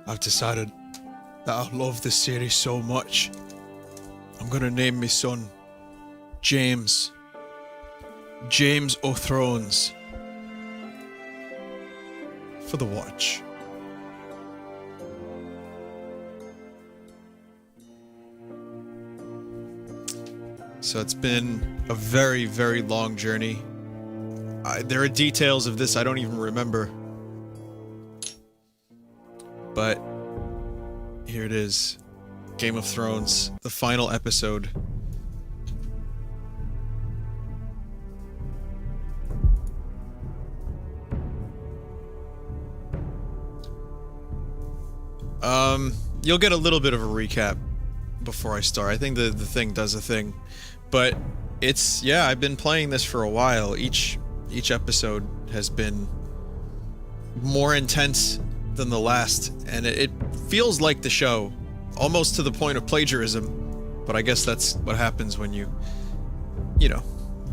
I've decided that I love this series so much. I'm gonna name my son James. James O'Thrones. For the watch. So it's been a very, very long journey. There are details of this I don't even remember. But here it is. Game of Thrones, the final episode. You'll get a little bit of a recap before I start. I think the thing does a thing. But it's, yeah, I've been playing this for a while. Each episode has been more intense than the last, and it feels like the show, almost to the point of plagiarism, but I guess that's what happens when you know,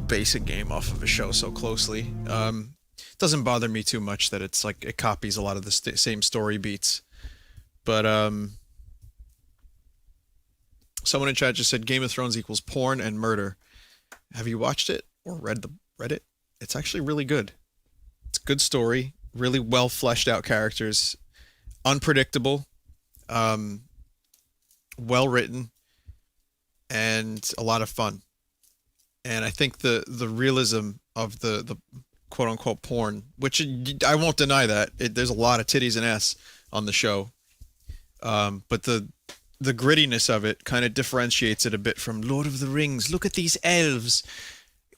base a game off of a show so closely. It doesn't bother me too much that it's like, it copies a lot of the same story beats, but someone in chat just said Game of Thrones equals porn and murder. Have you watched it or read it? It's actually really good. It's a good story, really well fleshed out characters, unpredictable, well written, and a lot of fun. And I think the realism of the quote unquote porn, which I won't deny that there's a lot of titties and ass on the show, but the grittiness of it kind of differentiates it a bit from Lord of the Rings. Look at these elves.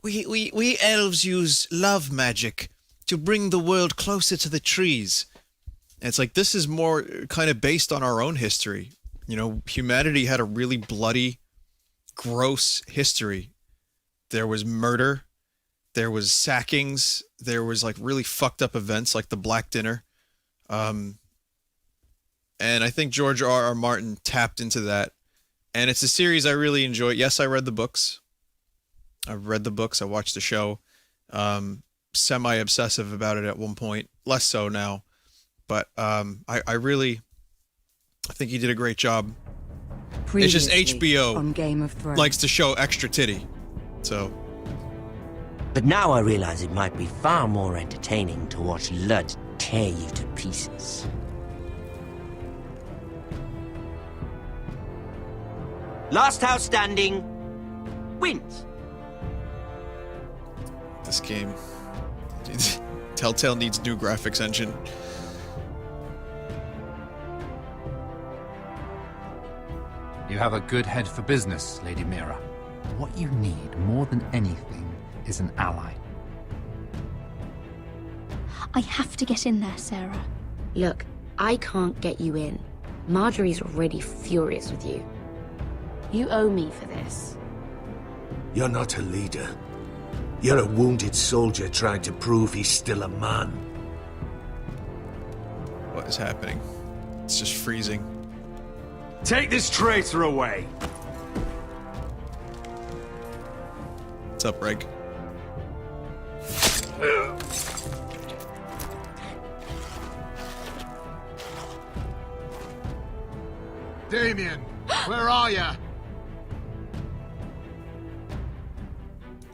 We elves use love magic to bring the world closer to the trees. And it's like, this is more kind of based on our own history. You know, humanity had a really bloody, gross history. There was murder, there was sackings, there was like really fucked up events like the Black Dinner. And I think George R.R. Martin tapped into that. And it's a series I really enjoy. Yes, I read the books. I've read the books. I watched the show. Semi-obsessive about it at one point. Less so now. But I think he did a great job. It's just HBO on Game of Thrones likes to show extra titty. So. But now I realize it might be far more entertaining to watch Lud tear you to pieces. Last house standing wins. This game. Telltale needs new graphics engine. You have a good head for business, Lady Mira. What you need more than anything is an ally. I have to get in there, Sarah. Look, I can't get you in. Marjorie's already furious with you. You owe me for this. You're not a leader. You're a wounded soldier trying to prove he's still a man. What is happening? It's just freezing. Take this traitor away! What's up, Reg? Damien, where are ya?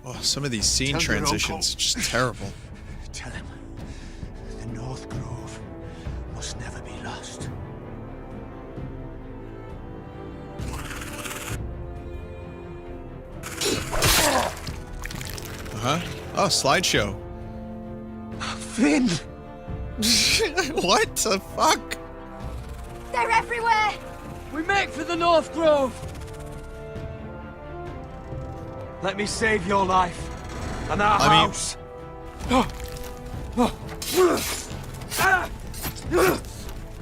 Oh, some of these scene transitions are just terrible. Tell him the North Grove must never be lost. Uh-huh. Oh, slideshow. Vin! What the fuck? They're everywhere! We make for the North Grove! Let me save your life. And our house.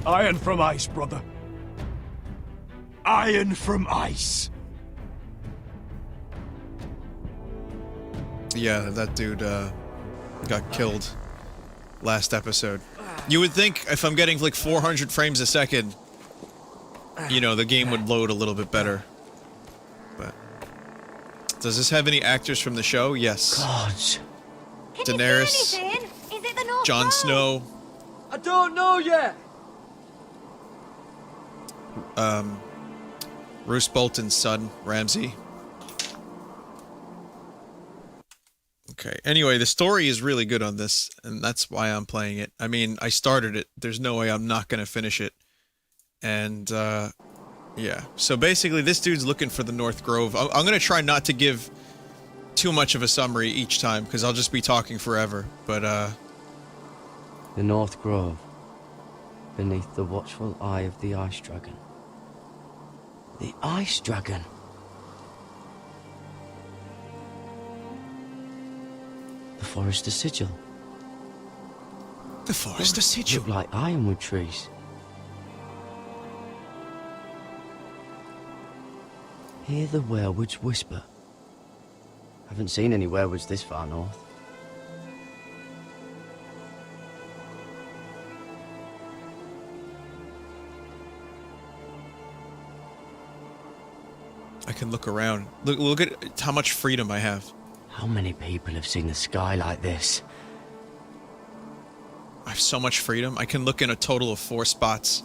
Iron from ice, brother. Iron from ice. Yeah, that dude got killed last episode. You would think if I'm getting like 400 frames a second, you know, the game would load a little bit better. But does this have any actors from the show? Yes. Gods. Daenerys, Is it the North Jon Grove? Snow. I don't know yet! Roose Bolton's son, Ramsay. Okay, anyway, the story is really good on this, and that's why I'm playing it. I mean, I started it. There's no way I'm not going to finish it. And, yeah. So basically, this dude's looking for the North Grove. I'm going to try not to give too much of a summary each time, because I'll just be talking forever. But, The North Grove, beneath the watchful eye of the Ice Dragon. The Ice Dragon? The Forester Sigil. The Forester Sigil? Look like ironwood trees. Hear the werewoods whisper. Haven't seen any werewoods this far north. I can look around. Look at how much freedom I have. How many people have seen the sky like this? I have so much freedom. I can look in a total of 4 spots.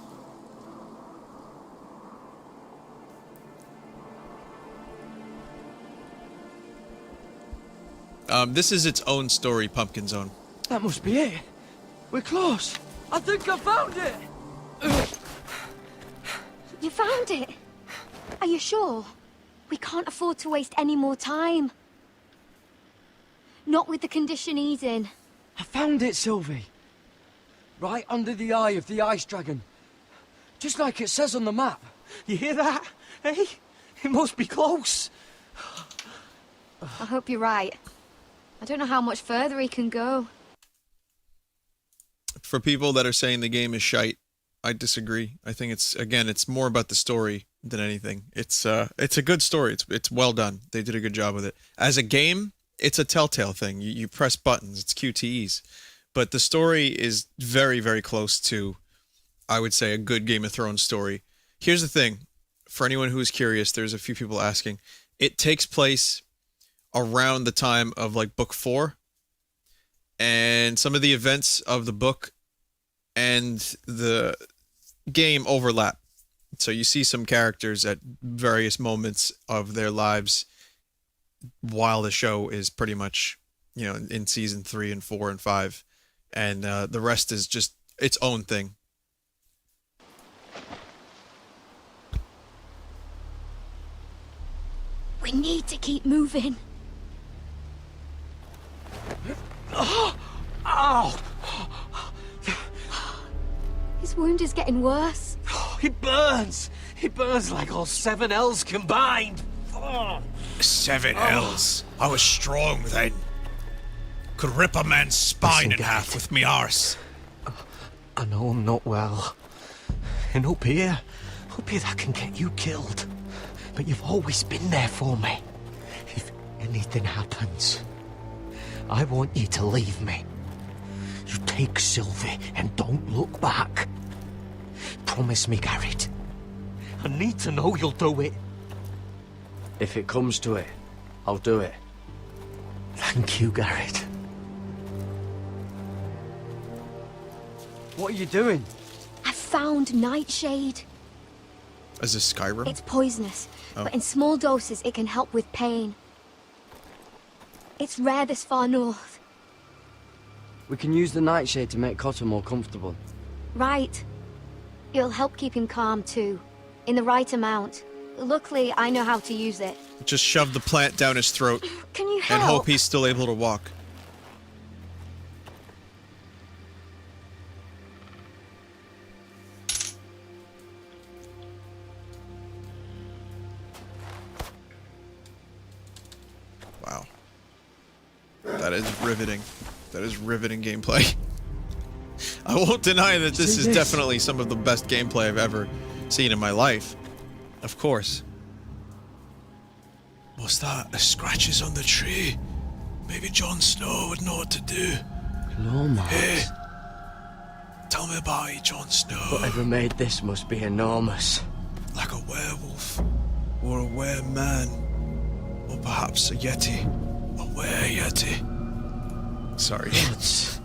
This is its own story, Pumpkin Zone. That must be it. We're close. I think I found it. You found it? Are you sure? We can't afford to waste any more time. Not with the condition he's in. I found it, Sylvie. Right under the eye of the Ice Dragon. Just like it says on the map. You hear that? Hey? It must be close. I hope you're right. I don't know how much further he can go. For people that are saying the game is shite, I disagree. I think it's more about the story than anything. It's a good story. It's well done. They did a good job with it. As a game, it's a Telltale thing. You press buttons. It's QTEs. But the story is very, very close to, I would say, a good Game of Thrones story. Here's the thing. For anyone who is curious, there's a few people asking. It takes place around the time of, like, book 4. And some of the events of the book and the game overlap. So you see some characters at various moments of their lives while the show is pretty much, you know, in season 3 and 4 and 5. And the rest is just its own thing. We need to keep moving. Ow! His wound is getting worse. It burns! It burns like all 7 L's combined! 7 L's. I was strong then. Could rip a man's spine in half with me arse. I know I'm not well. And up here that can get you killed. But you've always been there for me. If anything happens, I want you to leave me. You take Sylvie and don't look back. Promise me, Gared. I need to know you'll do it. If it comes to it, I'll do it. Thank you, Gared. What are you doing? I found Nightshade. As a Skyrim? It's poisonous, but in small doses it can help with pain. It's rare this far north. We can use the nightshade to make Cotter more comfortable. Right. It'll help keep him calm too, in the right amount. Luckily, I know how to use it. Just shove the plant down his throat. Can you help? And hope he's still able to walk. Wow. That is riveting. That is riveting gameplay. I won't deny that this is definitely some of the best gameplay I've ever seen in my life. Of course. What's that? The scratches on the tree? Maybe Jon Snow would know what to do. Claw marks. Hey, tell me about it, Jon Snow. Whatever made this must be enormous. Like a werewolf, or a were-man, or perhaps a yeti. A were-yeti. Sorry. Bloods.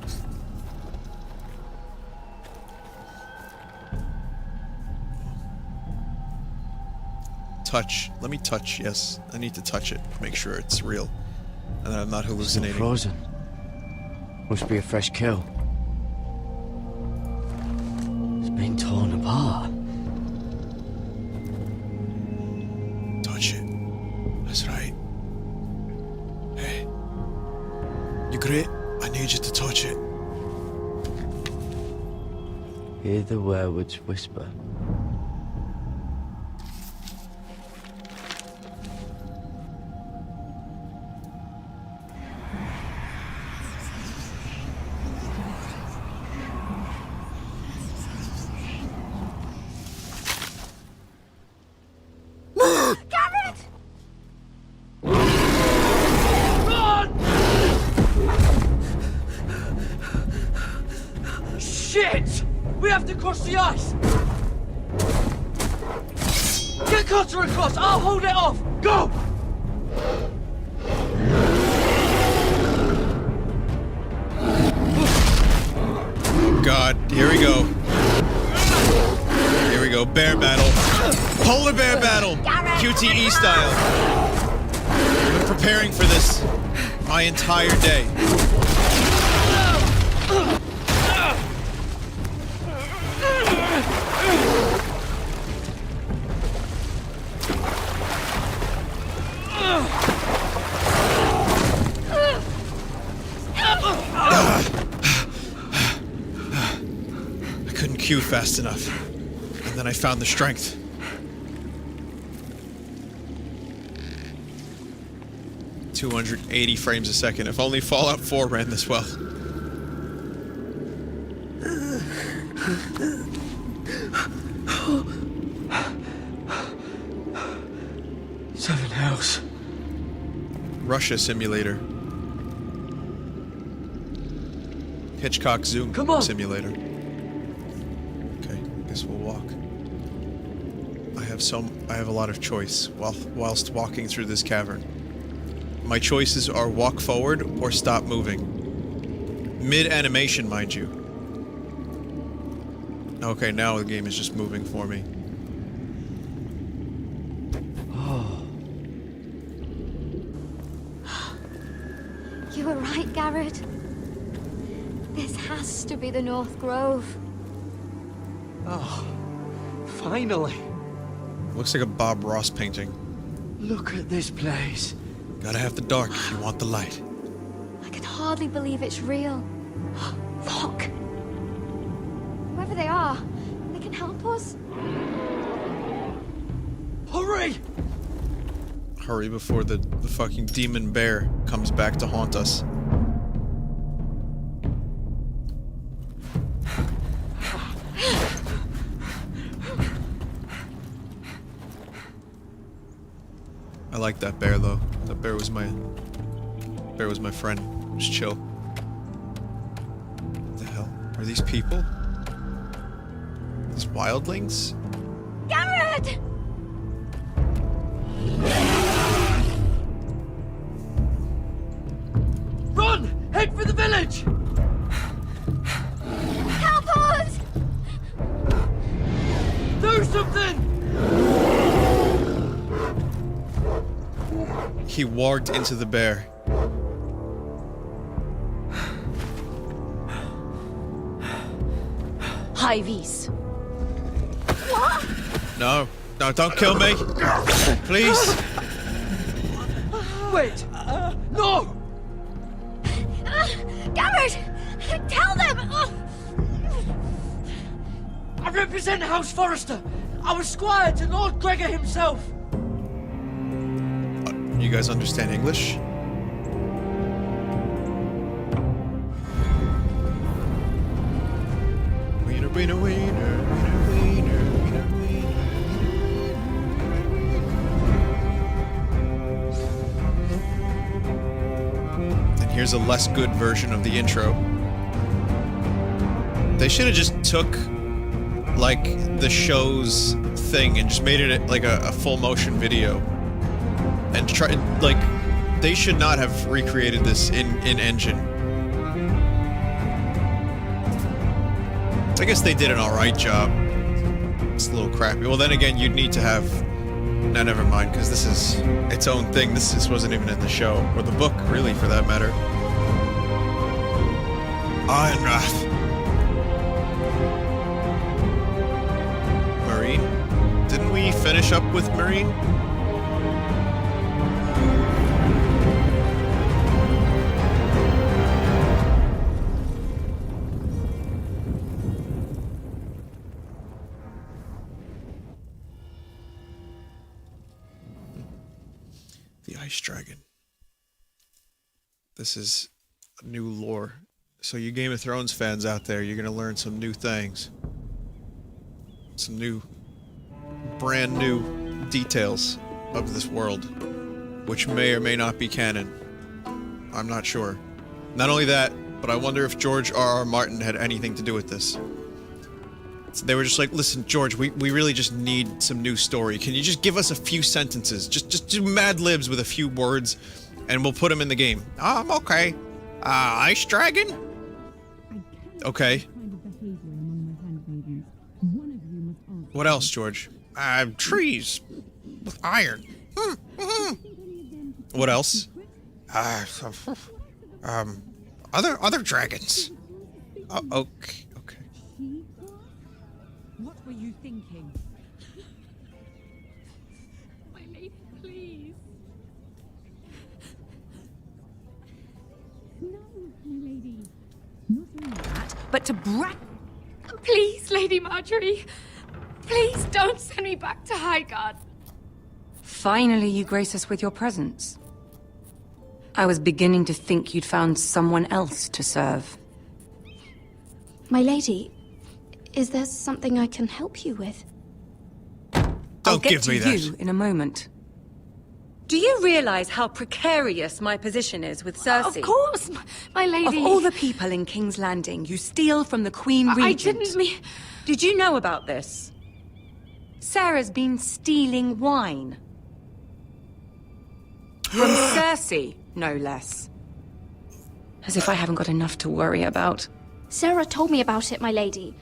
touch. Let me touch, yes. I need to touch it. Make sure it's real. And that I'm not Still hallucinating. frozen. Must be a fresh kill. It's been torn apart. Touch it. That's right. Hey. You great? I need you to touch it. Hear the werewolves whisper. Shit! We have to cross the ice! Get Cutter across! I'll hold it off! Go! God, here we go. Here we go. Bear battle. Polar bear battle. QTE style. I've been preparing for this my entire day. I couldn't queue fast enough. And then I found the strength. $280 frames a second. If only Fallout 4 ran this well. Seven Hells. Russia simulator. Hitchcock Zoom Come on. simulator. Okay, guess we'll walk. I have a lot of choice whilst walking through this cavern. My choices are walk forward or stop moving. Mid-animation, mind you. Okay, now the game is just moving for me. You were right, Gared. This has to be the North Grove. Oh, finally. Looks like a Bob Ross painting. Look at this place. Gotta have the dark if you want the light. I can hardly believe it's real. Fuck. Whoever they are, they can help us. Hurry! Hurry before the fucking demon bear comes back to haunt us. I like that bear though. That bear was my friend. Just chill. What the hell? Are these people? These wildlings? Gared! Run! Head for the village! Help us! Do something! He warged into the bear. Hivies. What? No, don't kill me. Please. Wait! No! Gared! Tell them! I represent House Forrester. I was squire to Lord Gregor himself. You guys understand English? Wiener, wiener, wiener, wiener, wiener, wiener, wiener. And here's a less good version of the intro. They should have just took, like, the show's thing and just made it like a full motion video. And try, like, they should not have recreated this in engine. I guess they did an alright job. It's a little crappy. Well, then again, you'd need to have No, never mind, because this is its own thing. This wasn't even in the show, or the book, really, for that matter. Ironwrath. Marine? Didn't we finish up with Marine? The Ice Dragon. This is new lore. So you Game of Thrones fans out there, you're gonna learn some new things. Some new, brand new details of this world, which may or may not be canon. I'm not sure. Not only that, but I wonder if George R.R. Martin had anything to do with this. So they were just like, listen, George, we really just need some new story. Can you just give us a few sentences? Just do Mad Libs with a few words, and we'll put them in the game. Okay. Ice Dragon? Okay. What else, George? Trees. With iron. What else? Other dragons. Okay. What were you thinking? My lady, please. No, my lady. Not only that, but to Please, Lady Marjorie. Please don't send me back to Highgarden. Finally, you grace us with your presence. I was beginning to think you'd found someone else to serve. My lady, is there something I can help you with? I'll get to you in a moment. Do you realize how precarious my position is with Cersei? Of course, my lady. Of all the people in King's Landing, you steal from the Queen Regent. I didn't mean... Did you know about this? Sarah's been stealing wine. From Cersei, no less. As if I haven't got enough to worry about. Sarah told me about it, my lady.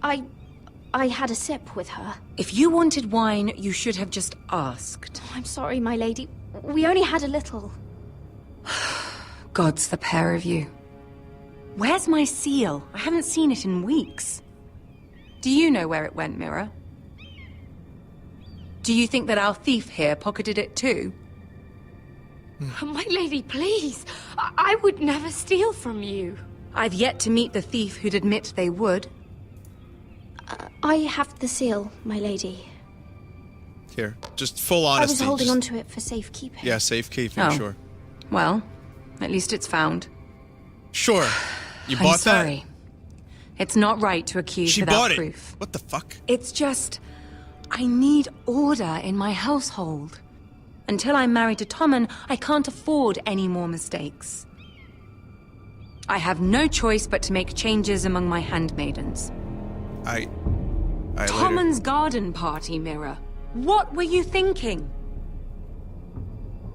I had a sip with her. If you wanted wine, you should have just asked. I'm sorry, my lady. We only had a little. Gods, the pair of you. Where's my seal? I haven't seen it in weeks. Do you know where it went, Mira? Do you think that our thief here pocketed it too? My lady, please. I would never steal from you. I've yet to meet the thief who'd admit they would. I have the seal, my lady. Here, just full honesty. I was holding onto it for safekeeping. Yeah, safekeeping, sure. Well, at least it's found. Sure. You I'm bought sorry. It's not right to accuse She without bought it. proof. What the fuck? It's just... I need order in my household. Until I'm married to Tommen, I can't afford any more mistakes. I have no choice but to make changes among my handmaidens. Tommen's garden party, Mira. What were you thinking?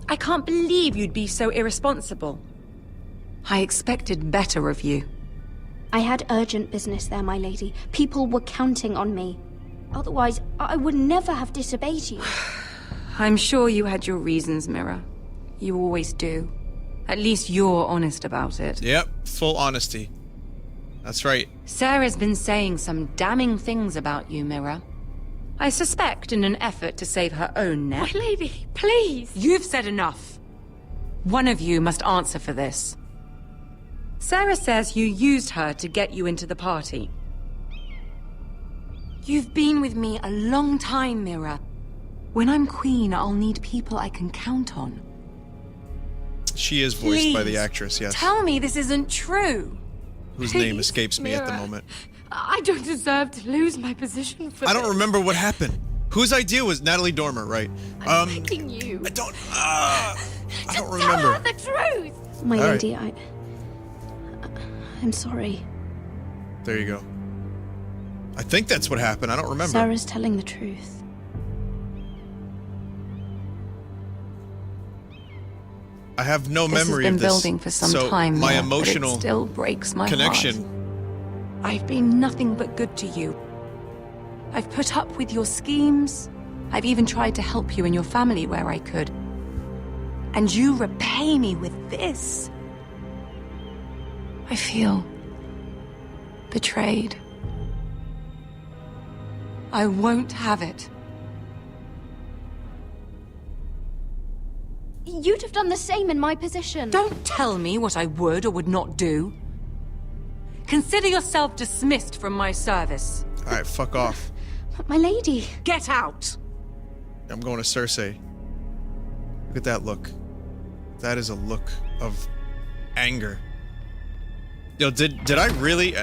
I can't believe you'd be so irresponsible. I expected better of you. I had urgent business there, my lady. People were counting on me. Otherwise, I would never have disobeyed you. I'm sure you had your reasons, Mira. You always do. At least you're honest about it. Yep, full honesty. That's right. Sarah's been saying some damning things about you, Mira. I suspect in an effort to save her own neck. My lady, please! You've said enough. One of you must answer for this. Sarah says you used her to get you into the party. You've been with me a long time, Mira. When I'm queen, I'll need people I can count on. She is voiced by the Please, actress, yes. Tell me this isn't true. Whose name escapes me at the Mira. moment. I don't deserve to lose my position for I don't remember what happened. Whose idea was Natalie Dormer, right? I'm begging you. I don't remember. Tell her the truth! My All lady, I'm sorry. There you go. I think that's what happened. I don't remember. Sarah's telling the truth. I have no This memory has been of this. building for some so time my now, emotional but it still breaks my connection. heart. I've been nothing but good to you. I've put up with your schemes, I've even tried to help you and your family where I could. And you repay me with this? I feel betrayed. I won't have it. You'd have done the same in my position. Don't tell me what I would or would not do. Consider yourself dismissed from my service. Alright, fuck off. But my lady. Get out! I'm going to Cersei. Look at that look. That is a look of anger. Yo, did I really...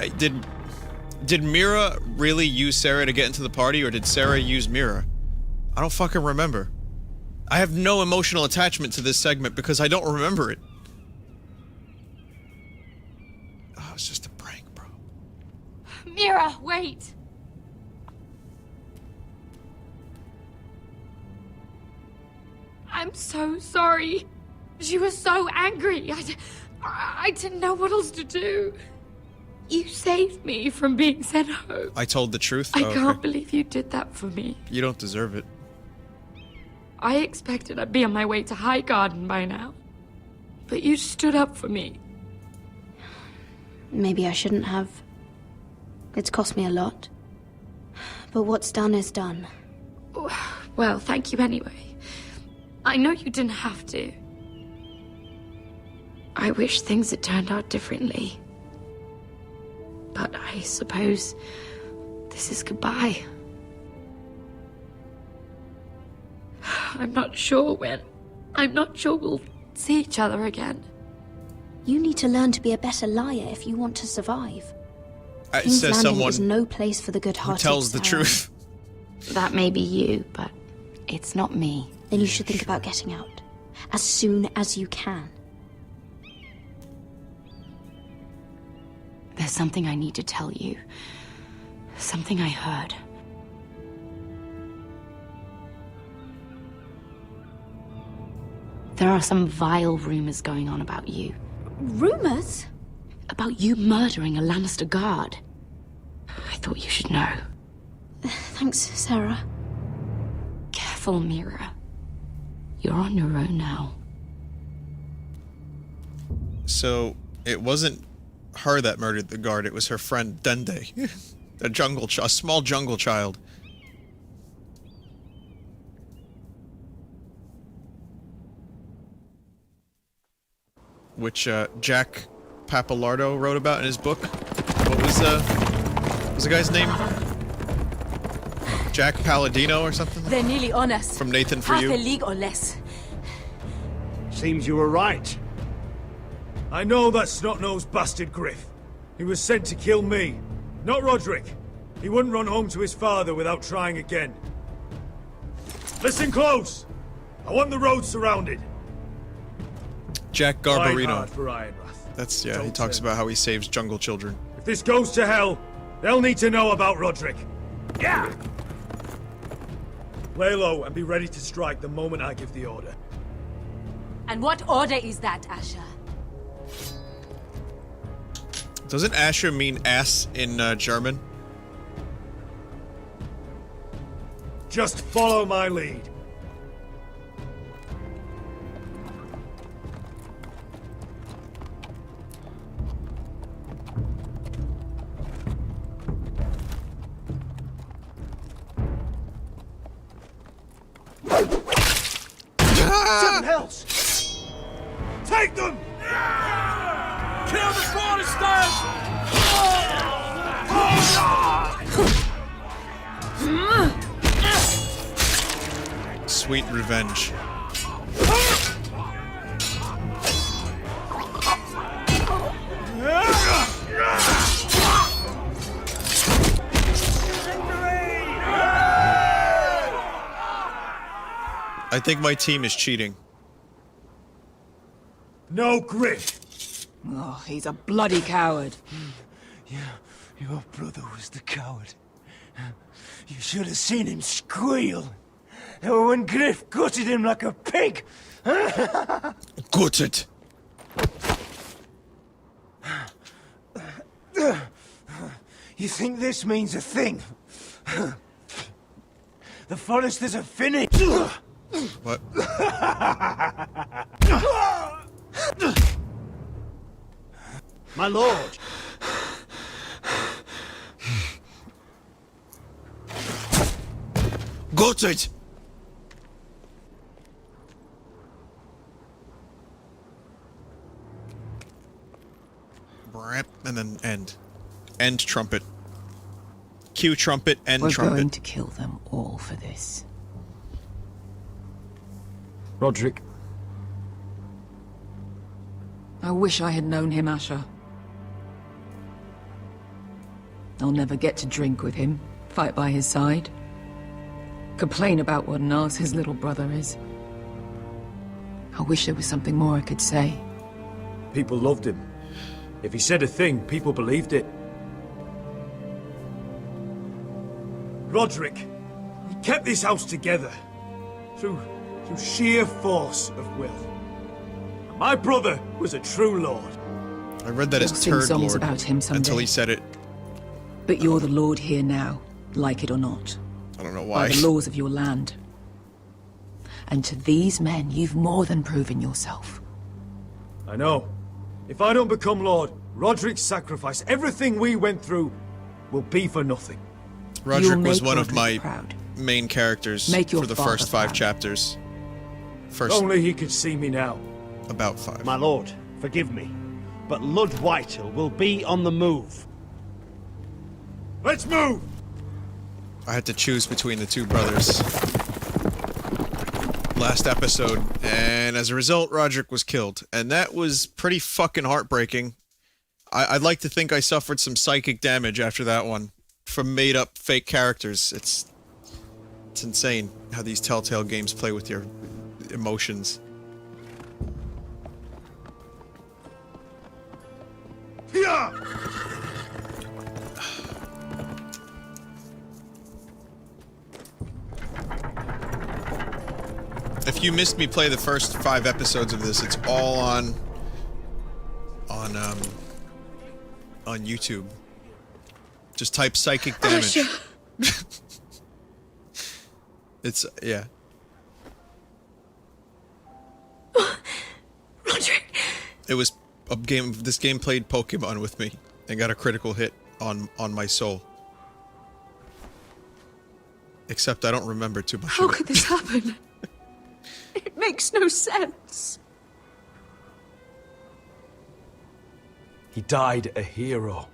Did Mira really use Sarah to get into the party, or did Sarah use Mira? I don't fucking remember. I have no emotional attachment to this segment because I don't remember it. Oh, it's just a prank, bro. Mira, wait. I'm so sorry. She was so angry. I didn't know what else to do. You saved me from being sent home. I told the truth? I Oh, can't okay. believe you did that for me. You don't deserve it. I expected I'd be on my way to High Garden by now. But you stood up for me. Maybe I shouldn't have. It's cost me a lot. But what's done is done. Well, thank you anyway. I know you didn't have to. I wish things had turned out differently. But I suppose this is goodbye. I'm not sure when. I'm not sure we'll see each other again. You need to learn to be a better liar if you want to survive. It King's says Landing someone is no place for the who good-hearted. tells the Sarah. truth. That may be you, but It's not me. then you should think about getting out as soon as you can. There's something I need to tell you. Something I heard. There are some vile rumors going on about you. Rumors? About you murdering a Lannister guard. I thought you should know. Thanks, Sarah. Careful, Mira. You're on your own now. So, it wasn't her that murdered the guard, it was her friend Dende. A small jungle child. Which, Jack Papalardo wrote about in his book. What was the guy's name? Jack Palladino or something? They're nearly on us. From Nathan For Half You? a league or less. Seems you were right. I know that snot-nosed bastard Griff. He was sent to kill me, not Roderick. He wouldn't run home to his father without trying again. Listen close! I want the road surrounded. Jack Ride Garbarino. hard for Ironrath. That's, yeah, he Don't talks turn. about how he saves jungle children. If this goes to hell, they'll need to know about Roderick. Yeah! Lay low and be ready to strike the moment I give the order. And what order is that, Asher? Doesn't Asher mean ass in German? Just follow my lead. Seven hells! Take them! Kill the Foresters! Sweet revenge. I think my team is cheating. No Griff! Oh, he's a bloody coward. Your brother was the coward. You should have seen him squeal. When Griff gutted him like a pig. Gutted. You think this means a thing? The Foresters are finished! What? My lord! Got it! And then end. End trumpet. Cue trumpet, end We're trumpet. going to kill them all for this. Roderick. I wish I had known him, Asher. I'll never get to drink with him, fight by his side, complain about what an arse his little brother is. I wish there was something more I could say. People loved him. If he said a thing, people believed it. Roderick, he kept this house together through sheer force of will. My brother was a true lord. I read that as We'll sing Turd songs Lord about him someday. until he said it. But you're the lord here now, like it or not. I don't know By why. the laws of your land. And to these men, you've more than proven yourself. I know. If I don't become lord, Roderick's sacrifice, everything we went through, will be for nothing. Roderick was make one of Roderick my proud. main characters Make your for the father first 5 proud. chapters. If First, only he could see me now. about 5. My lord, forgive me, but Lud Whitehill will be on the move. Let's move! I had to choose between the 2 brothers. Last episode, and as a result, Roderick was killed. And that was pretty fucking heartbreaking. I'd like to think I suffered some psychic damage after that one from made-up fake characters. It's insane how these Telltale games play with your emotions. Yeah! If you missed me play the first 5 episodes of this, it's all on YouTube. Just type psychic damage. It's yeah. Roderick. It was a game. This game played Pokemon with me and got a critical hit on my soul. Except I don't remember too much How of it. could this happen? It makes no sense. He died a hero.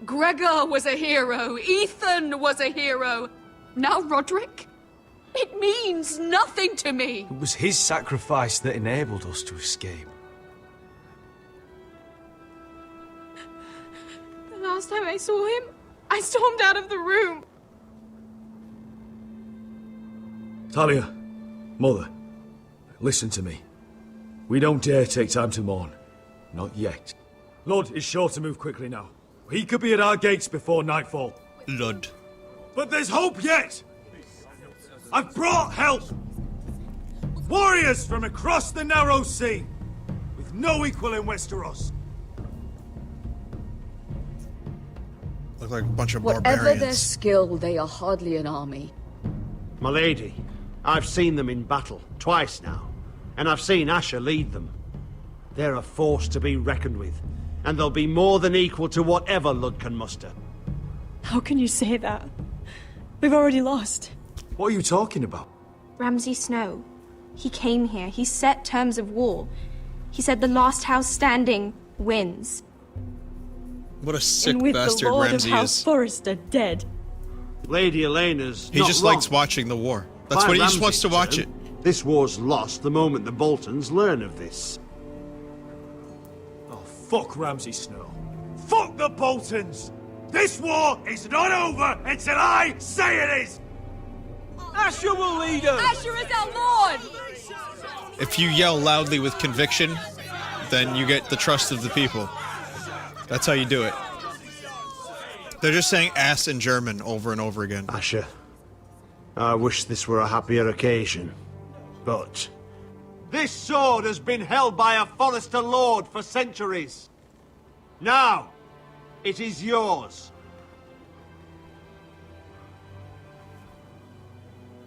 Gregor was a hero. Ethan was a hero. Now Roderick? It means nothing to me. It was his sacrifice that enabled us to escape. The last time I saw him, I stormed out of the room. Talia, Mother, listen to me. We don't dare take time to mourn. Not yet. Lud is sure to move quickly now. He could be at our gates before nightfall. Lud. But there's hope yet! I've brought help! Warriors from across the narrow sea, with no equal in Westeros. Look like a bunch of Whatever their barbarians. skill, they are hardly an army. My lady, I've seen them in battle, twice now. And I've seen Asher lead them. They're a force to be reckoned with. And they'll be more than equal to whatever Lud can muster. How can you say that? We've already lost. What are you talking about? Ramsay Snow. He came here. He set terms of war. He said the last house standing wins. What a sick and with bastard the Lord Ramsay of House is. Forrester dead. Lady Elena's He not just wrong. likes watching the war. That's By what he just wants Ramsay's to watch term, it. This war's lost the moment the Boltons learn of this. Oh, fuck Ramsay Snow. Fuck the Boltons! This war is not over until I say it is! Asher will lead us! Asher is our lord! If you yell loudly with conviction, then you get the trust of the people. That's how you do it. They're just saying ass in German over and over again. Asher, I wish this were a happier occasion, but... This sword has been held by a Forester Lord for centuries. Now, it is yours.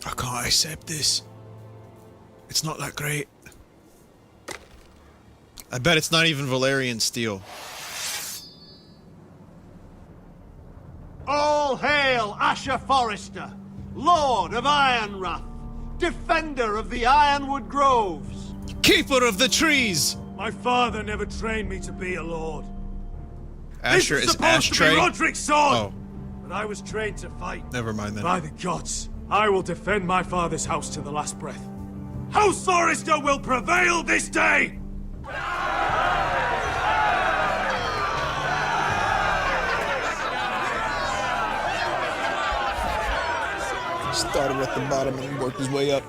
Oh, come cannot accept this. It's not that great. I bet it's not even Valyrian steel. All hail Asher Forrester, Lord of Ironrath, defender of the Ironwood Groves. Keeper of the trees! My father never trained me to be a lord. Asher this is supposed Ashtray? to be Roderick's sword! Oh. But I was trained to fight. Never mind then. By the gods, I will defend my father's house to the last breath. House Forrester will prevail this day! Started at the bottom and worked his way up.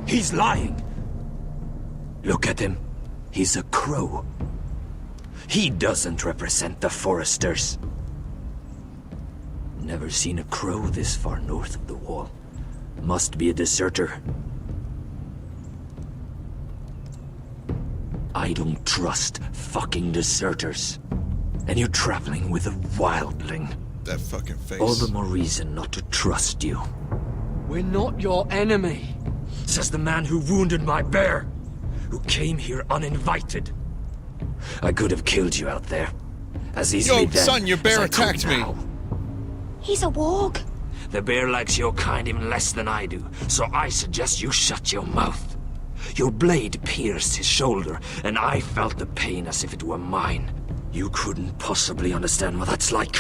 He's lying. Look at him. He's a crow. He doesn't represent the Foresters. Never seen a crow this far north of the wall. Must be a deserter. I don't trust fucking deserters. And you're traveling with a wildling. That fucking face. All the more reason not to trust you. We're not your enemy. Says the man who wounded my bear. Who came here uninvited. I could have killed you out there. As easily Yo, then son, your bear as I attacked could me. now. He's a warg. The bear likes your kind even less than I do, so I suggest you shut your mouth. Your blade pierced his shoulder, and I felt the pain as if it were mine. You couldn't possibly understand what that's like.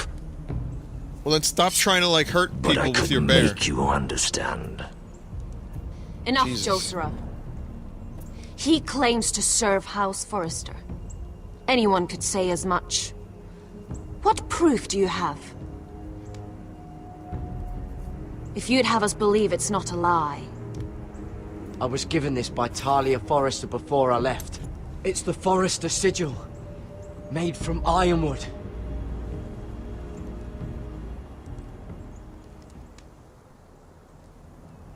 Well, then stop trying to, like, hurt But people I with your could bear. make you understand. Enough, Jesus. Josera. He claims to serve House Forrester. Anyone could say as much. What proof do you have? If you'd have us believe it's not a lie. I was given this by Talia Forrester before I left. It's the Forrester sigil. Made from ironwood.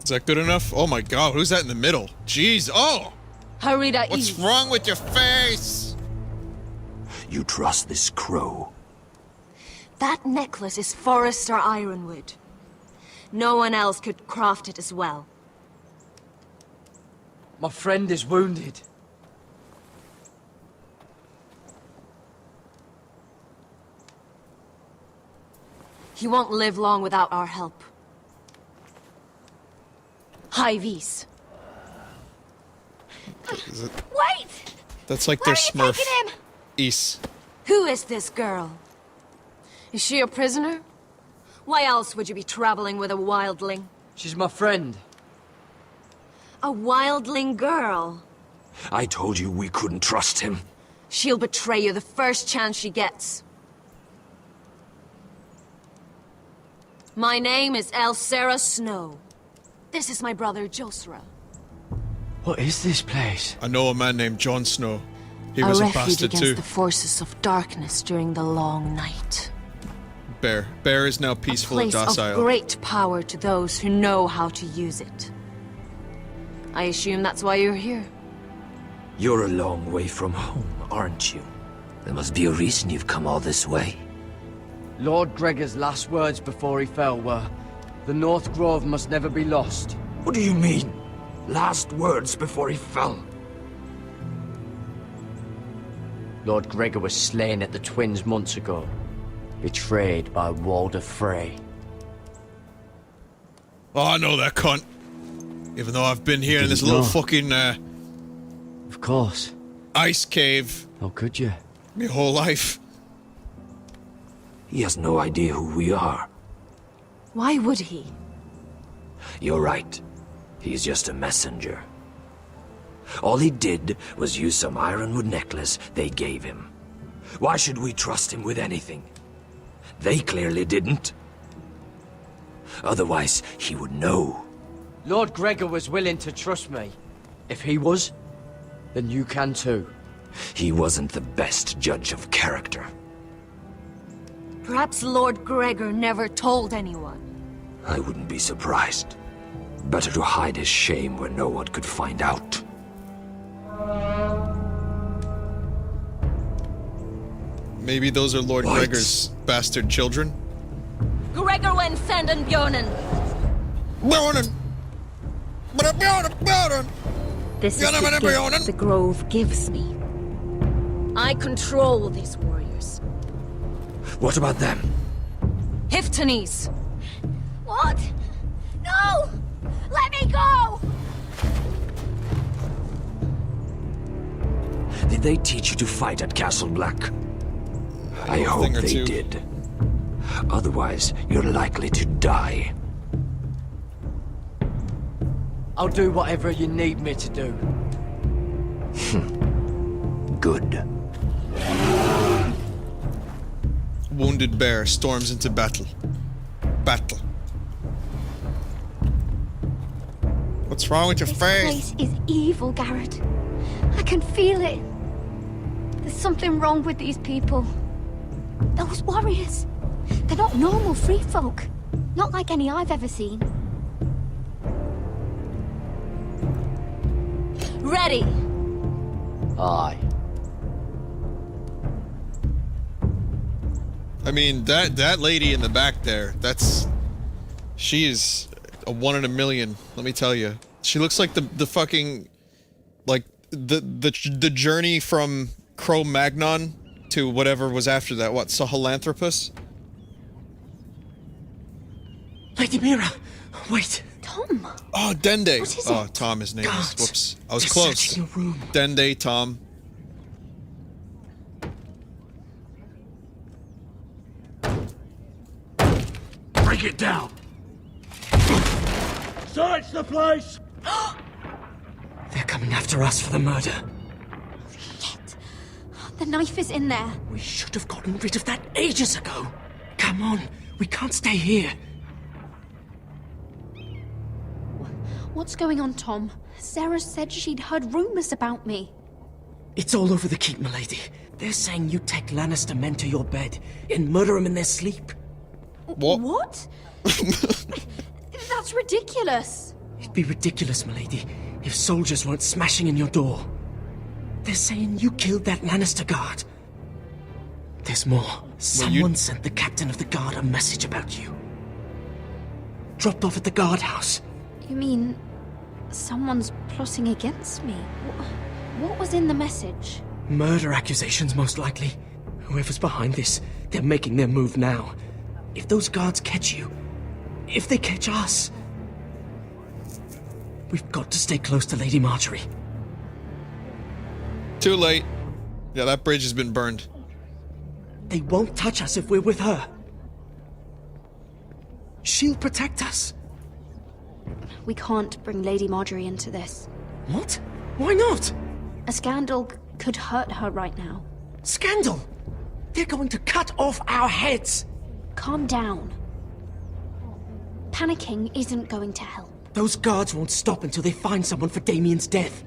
Is that good enough? Oh my god, who's that in the middle? Jeez, oh! Harita What's Eve. wrong with your face? You trust this crow? That necklace is Forrester Ironwood. No one else could craft it as well. My friend is wounded. He won't live long without our help. High Vis. Is it? Wait! That's like Where their are you Smurf. taking him? East. Who is this girl? Is she a prisoner? Why else would you be traveling with a wildling? She's my friend. A wildling girl? I told you we couldn't trust him. She'll betray you the first chance she gets. My name is Elsera Snow. This is my brother Josera. What is this place? I know a man named Jon Snow. He was a refuge bastard against too. the forces of darkness during the long night. Bear. Bear is now peaceful and Place of docile. great power to those who know how to use it. I assume that's why you're here. You're a long way from home, aren't you? There must be a reason you've come all this way. Lord Gregor's last words before he fell were, "The North Grove must never be lost." What do you mean? Last words before he fell? Lord Gregor was slain at the Twins months ago. Betrayed by Walder Frey. Oh, I know that cunt. Even though I've been here in this little fucking, Of course. ice cave How could you? my whole life. He has no idea who we are. Why would he? You're right. He's just a messenger. All he did was use some ironwood necklace they gave him. Why should we trust him with anything? They clearly didn't. Otherwise, he would know. Lord Gregor was willing to trust me. If he was, then you can too. He wasn't the best judge of character. Perhaps Lord Gregor never told anyone. I wouldn't be surprised. Better to hide his shame where no one could find out. Maybe those are Lord Gregor's bastard children? Gregor wen senden Bjornen. Bjornen! This is the gift the Grove gives me. I control these warriors. What about them? Hiftanes. What? No! Let me go! Did they teach you to fight at Castle Black? I hope they did. Otherwise, you're likely to die. I'll do whatever you need me to do. Good. Wounded bear storms into battle. Battle. What's wrong with your face? This place is evil, Gared. I can feel it. There's something wrong with these people. Those warriors. They're not normal free folk. Not like any I've ever seen. Ready! Aye. I mean, that lady in the back there, she is a 1 in a million, let me tell you. She looks like the fucking, like, the journey from Cro-Magnon to whatever was after that, what, Sahelanthropus? Lady Mira, wait. Tom. Oh, Dende. What is oh, it? Tom, his name is. Guards. Whoops. I was They're close. searching your room. Dende, Tom. Break it down! Search the place! They're coming after us for the murder. Shit. The knife is in there. We should have gotten rid of that ages ago. Come on, we can't stay here. What's going on, Tom? Sarah said she'd heard rumors about me. It's all over the keep, milady. They're saying you take Lannister men to your bed and murder them in their sleep. What? That's ridiculous. It'd be ridiculous, milady, if soldiers weren't smashing in your door. They're saying you killed that Lannister guard. There's more. Someone sent the captain of the guard a message about you. Dropped off at the guardhouse. You mean someone's plotting against me? What was in the message? Murder accusations, most likely. Whoever's behind this, they're making their move now. If those guards catch you, if they catch us, we've got to stay close to Lady Marjorie. Too late. Yeah, that bridge has been burned. They won't touch us if we're with her. She'll protect us. We can't bring Lady Marjorie into this. What? Why not? A scandal could hurt her right now. Scandal? They're going to cut off our heads. Calm down. Panicking isn't going to help. Those guards won't stop until they find someone for Damien's death.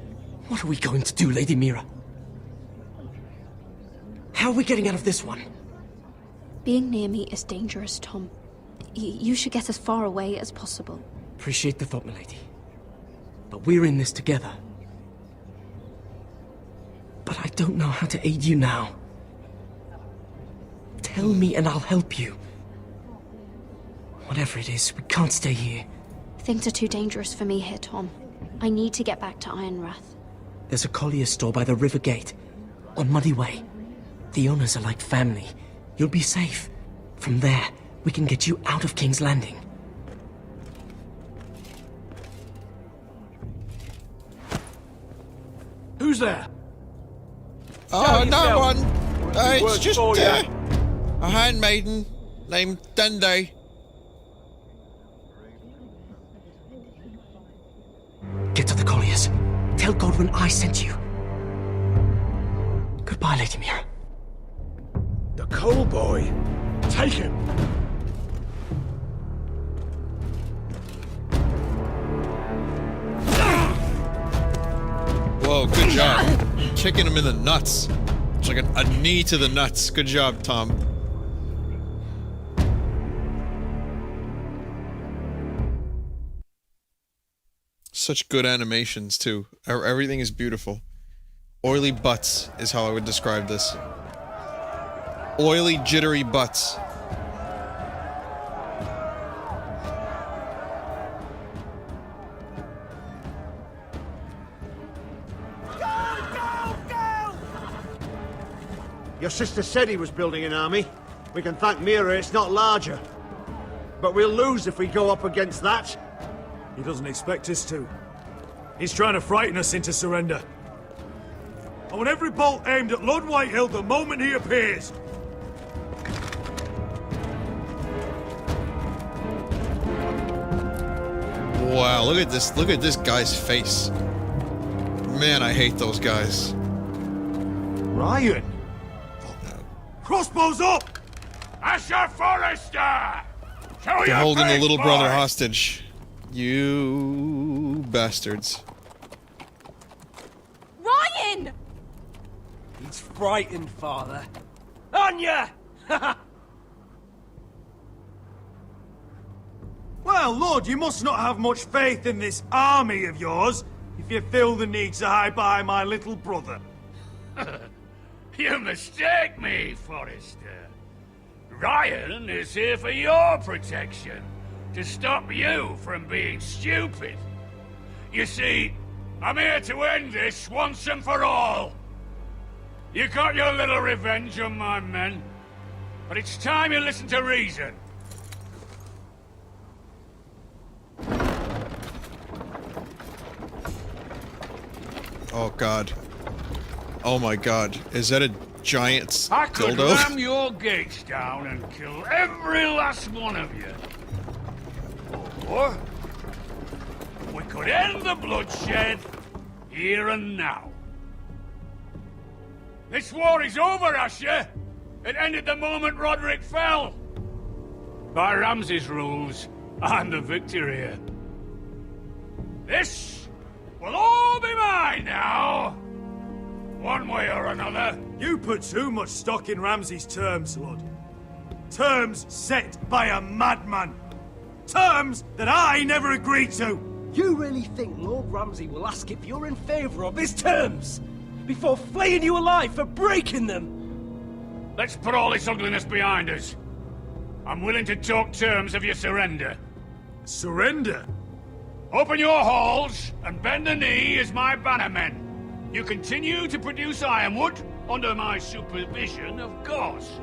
What are we going to do, Lady Mira? How are we getting out of this one? Being near me is dangerous, Tom. You should get as far away as possible. Appreciate the thought, milady. But we're in this together. But I don't know how to aid you now. Tell me and I'll help you. Whatever it is, we can't stay here. Things are too dangerous for me here, Tom. I need to get back to Ironrath. There's a collier's store by the river gate, on Muddy Way. The owners are like family. You'll be safe. From there, we can get you out of King's Landing. Who's there? Oh, no one! It's works just for ya. a handmaiden named Dende. Get to the colliers. Tell Godwin I sent you. Goodbye, Lady Mira. The coal boy. Take him. Whoa, good job. Kicking him in the nuts. It's like a knee to the nuts. Good job, Tom. Such good animations, too. Everything is beautiful. Oily butts is how I would describe this. oily, jittery butts. Your sister said he was building an army. We can thank Mira it's not larger. But we'll lose if we go up against that. He doesn't expect us to. He's trying to frighten us into surrender. I want every bolt aimed at Lord Whitehill the moment he appears. Wow, look at this guy's face. Man, I hate those guys. Ryan! Crossbows up! Asher Forrester! Show They're your holding the face, little brother boy. hostage. You bastards. Ryan! He's frightened, Father. Anya! Well, Lord, you must not have much faith in this army of yours if you feel the need to hide behind my little brother. You mistake me, Forrester. Ryan is here for your protection, to stop you from being stupid. You see, I'm here to end this once and for all. You got your little revenge on my men, but it's time you listen to reason. Oh god. Oh my god. Is that a giant I could dildo? ram your gates down and kill every last one of you. Or we could end the bloodshed here and now. This war is over, Asher. It ended the moment Roderick fell. By Ramsay's rules, I'm the victor here. This will all be mine now. One way or another. You put too much stock in Ramsay's terms, Lord. Terms set by a madman. Terms that I never agreed to. You really think Lord Ramsay will ask if you're in favor of his terms before flaying you alive for breaking them? Let's put all this ugliness behind us. I'm willing to talk terms of your surrender. Surrender? Open your halls and bend the knee as my bannermen. You continue to produce ironwood under my supervision, of course.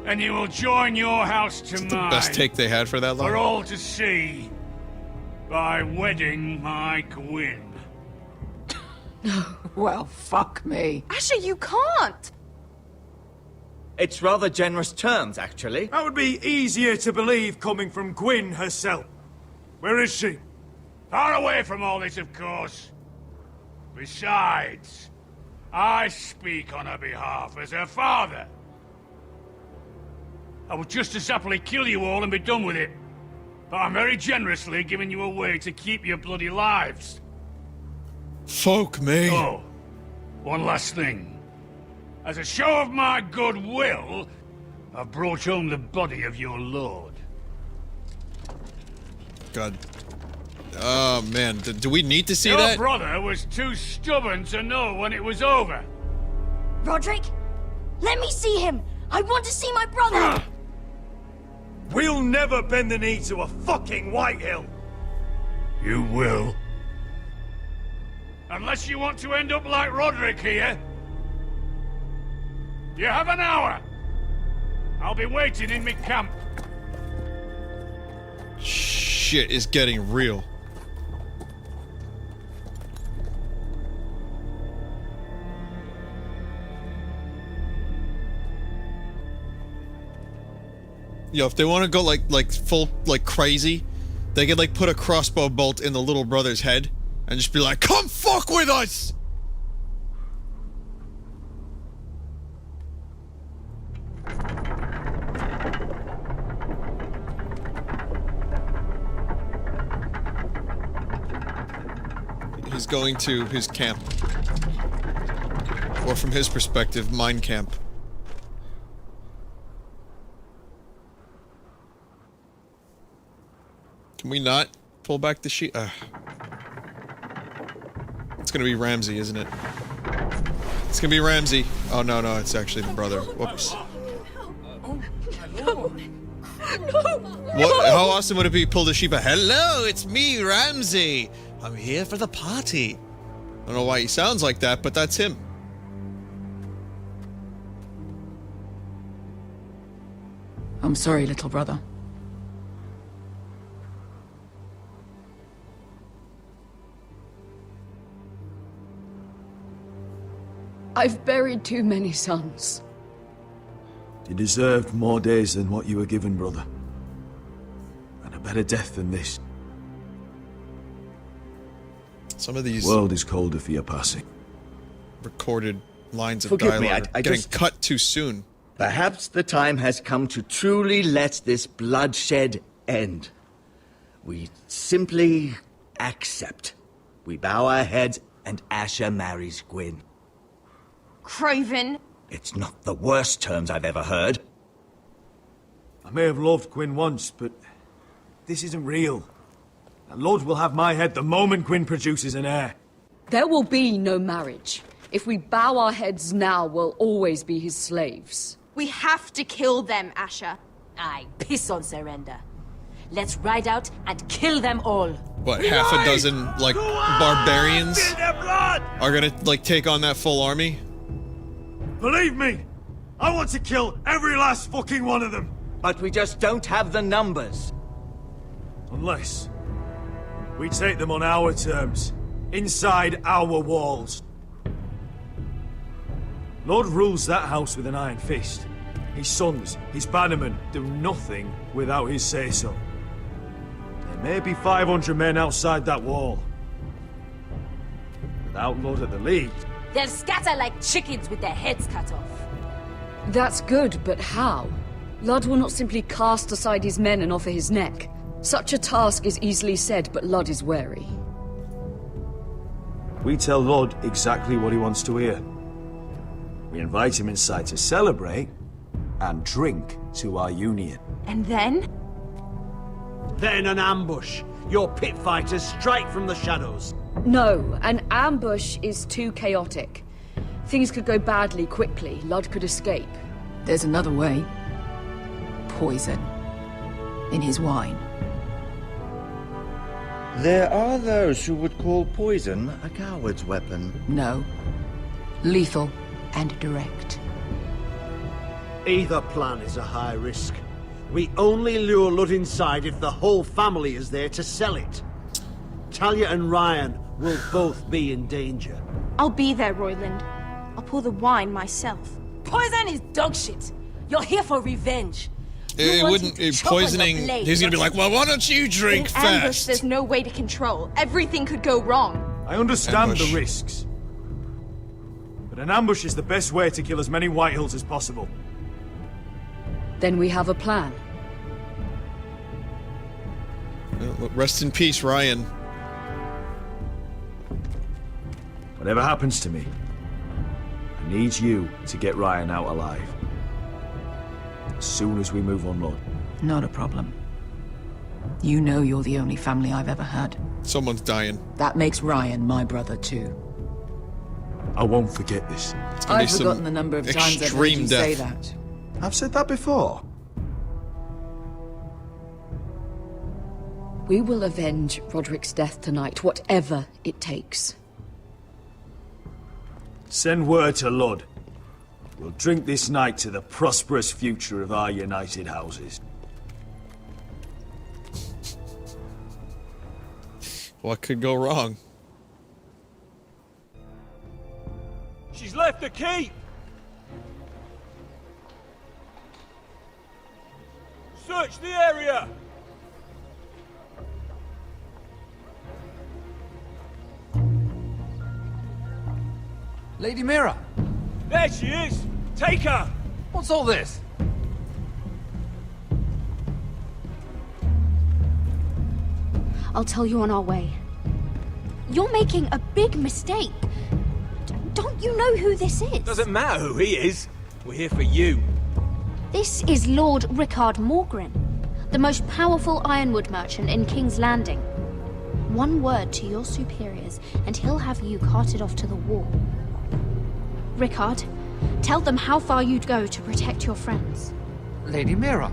And you will join your house to mine. The best take they had for that long. For all to see. By wedding my Gwyn. Well, fuck me. Asher, you can't! It's rather generous terms, actually. That would be easier to believe coming from Gwyn herself. Where is she? Far away from all this, of course. Besides, I speak on her behalf as her father. I would just as happily kill you all and be done with it. But I'm very generously giving you a way to keep your bloody lives. Fuck me. Oh, one last thing. As a show of my goodwill, I've brought home the body of your lord. God. Oh man, do we need to see your that? Your brother was too stubborn to know when it was over. Roderick, let me see him. I want to see my brother. We'll never bend the knee to a fucking Whitehill. You will. Unless you want to end up like Roderick here. You have an hour. I'll be waiting in my camp. Shit is getting real. Yo, if they want to go like full crazy, they could like put a crossbow bolt in the little brother's head and just be like, "Come fuck with us!" He's going to his camp. Or from his perspective, mine camp. Can we not pull back the sheet? It's gonna be Ramsay, isn't it? It's gonna be Ramsay. Oh, no, it's actually the brother. Whoops. What? How awesome would it be? Pull the Sheba. Hello, it's me, Ramsay. I'm here for the party. I don't know why he sounds like that, but that's him. I'm sorry, little brother. I've buried too many sons. You deserved more days than what you were given, brother. And a better death than this. Some of these world is colder for your passing. Recorded lines of Forgive dialogue me, are I getting just... cut too soon. Perhaps the time has come to truly let this bloodshed end. We simply accept. We bow our heads and Asher marries Gwyn. Craven! It's not the worst terms I've ever heard. I may have loved Gwyn once, but this isn't real. And Lord will have my head the moment Gwyn produces an heir. There will be no marriage. If we bow our heads now, we'll always be his slaves. We have to kill them, Asher. Aye, piss on surrender. Let's ride out and kill them all. What, half a dozen, like, barbarians are gonna, like, take on that full army? Believe me, I want to kill every last fucking one of them. But we just don't have the numbers. Unless we take them on our terms, inside our walls. Lord rules that house with an iron fist. His sons, his bannermen, do nothing without his say-so. There may be 500 men outside that wall. Without Lord at the lead... They'll scatter like chickens with their heads cut off. That's good, but how? Ludd will not simply cast aside his men and offer his neck. Such a task is easily said, but Ludd is wary. We tell Lord exactly what he wants to hear. We invite him inside to celebrate and drink to our union. And then? Then an ambush. Your pit fighters strike from the shadows. No, an ambush is too chaotic. Things could go badly quickly. Ludd could escape. There's another way. Poison. In his wine. There are those who would call poison a coward's weapon. No. Lethal and direct. Either plan is a high risk. We only lure Ludd inside if the whole family is there to sell it. Talia and Ryan will both be in danger. I'll be there, Royland. I'll pour the wine myself. Poison is dog shit. You're here for revenge. It wouldn't be poisoning. He's gonna be like, well, why don't you drink in ambush, fast? there's no way to control. Everything could go wrong. I understand the risks. But an ambush is the best way to kill as many Whitehills as possible. Then we have a plan. Rest in peace, Ryan. Whatever happens to me, I need you to get Ryan out alive. As soon as we move on, Lord. Not a problem. You know you're the only family I've ever had. Someone's dying. That makes Ryan my brother too. I won't forget this. I've forgotten the number of times I've heard you say that. I've said that before. We will avenge Roderick's death tonight, whatever it takes. Send word to Ludd. We'll drink this night to the prosperous future of our united houses. What could go wrong? She's left the keep! Search the area! Lady Mira! There she is! Take her! What's all this? I'll tell you on our way. You're making a big mistake. Don't you know who this is? Doesn't matter who he is. We're here for you. This is Lord Rickard Morgren, the most powerful ironwood merchant in King's Landing. One word to your superiors, and he'll have you carted off to the war. Rickard, tell them how far you'd go to protect your friends. Lady Mira,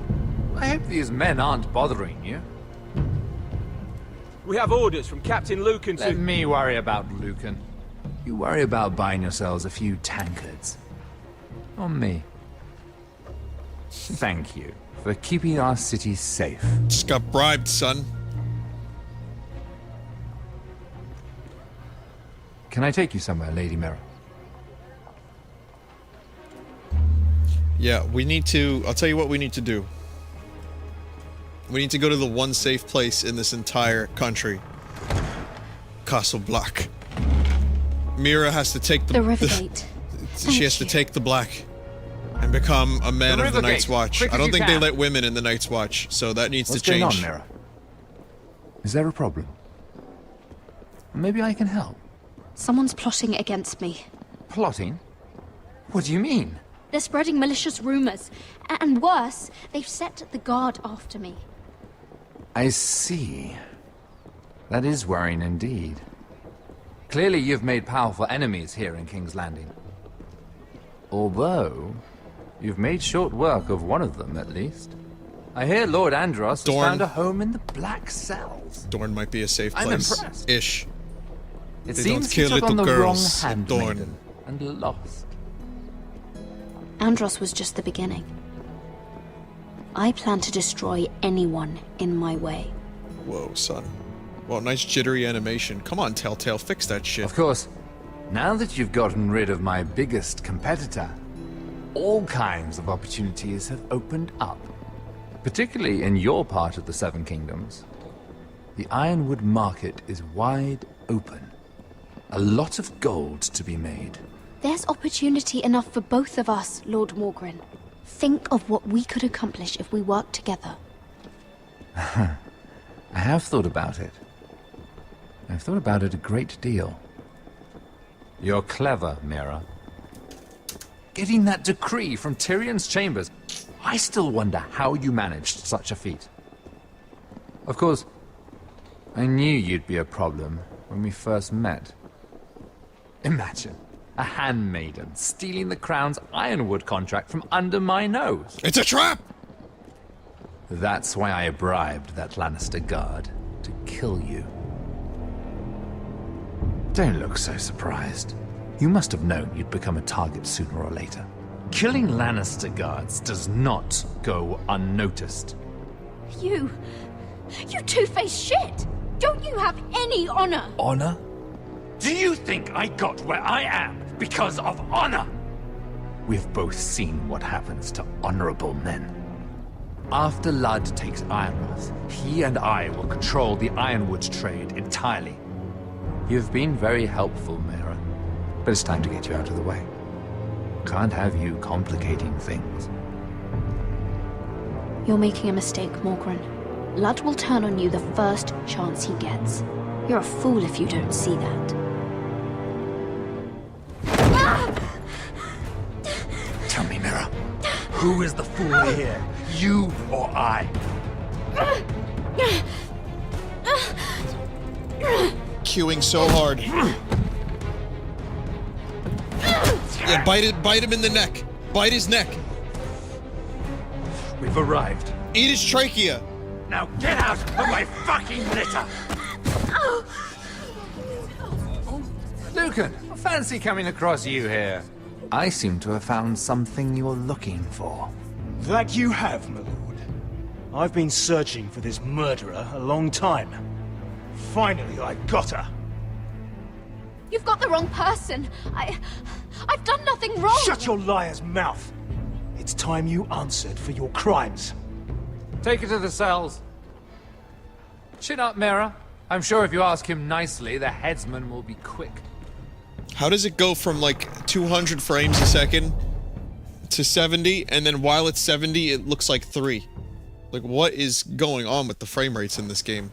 I hope these men aren't bothering you. We have orders from Captain Lucan to... Let me worry about Lucan. You worry about buying yourselves a few tankards. On me. Thank you for keeping our city safe. Just got bribed, son. Can I take you somewhere, Lady Mira? Yeah, we need to... I'll tell you what we need to do. We need to go to the one safe place in this entire country. Castle Black. Mira has to take the river gate. She has to take the Black and become a man of the Night's Watch. I don't think they let women in the Night's Watch, so that needs to change. What's going on, Mira? Is there a problem? Maybe I can help. Someone's plotting against me. Plotting? What do you mean? They're spreading malicious rumors. And worse, they've set the guard after me. I see. That is worrying indeed. Clearly you've made powerful enemies here in King's Landing. Although, you've made short work of one of them, at least. I hear Lord Andros has found a home in the Black Cells. Dorne might be a safe place. I'm impressed. Ish. It They seems don't kill he took on little the wrong girls in handmaiden Dorne. and lost. Andros was just the beginning. I plan to destroy anyone in my way. Whoa, son. Well, nice jittery animation. Come on, Telltale, fix that shit. Of course. Now that you've gotten rid of my biggest competitor, all kinds of opportunities have opened up. Particularly in your part of the Seven Kingdoms. The Ironwood market is wide open. A lot of gold to be made. There's opportunity enough for both of us, Lord Morgren. Think of what we could accomplish if we worked together. I have thought about it. I've thought about it a great deal. You're clever, Mira. Getting that decree from Tyrion's chambers, I still wonder how you managed such a feat. Of course, I knew you'd be a problem when we first met. Imagine a handmaiden stealing the Crown's Ironwood contract from under my nose. It's a trap! That's why I bribed that Lannister guard to kill you. Don't look so surprised. You must have known you'd become a target sooner or later. Killing Lannister guards does not go unnoticed. You two-faced shit! Don't you have any honor? Honor? Do you think I got where I am because of honor? We've both seen what happens to honorable men. After Ludd takes Ironworth, he and I will control the Ironwood trade entirely. You've been very helpful, Mira, but it's time to get you out of the way. Can't have you complicating things. You're making a mistake, Morgren. Ludd will turn on you the first chance he gets. You're a fool if you don't see that. Tell me, Mira, who is the fool here? You or I? Queuing so hard. Yeah, bite him in the neck. Bite his neck. We've arrived. Eat his trachea. Now get out of my fucking litter! Lucan, fancy coming across you here. I seem to have found something you're looking for. That you have, my lord. I've been searching for this murderer a long time. Finally, I got her. You've got the wrong person. I've done nothing wrong. Shut your liar's mouth. It's time you answered for your crimes. Take her to the cells. Chin up, Mira. I'm sure if you ask him nicely, the headsman will be quick. How does it go from like 200 frames a second to 70, and then while it's 70, it looks like 3? Like, what is going on with the frame rates in this game?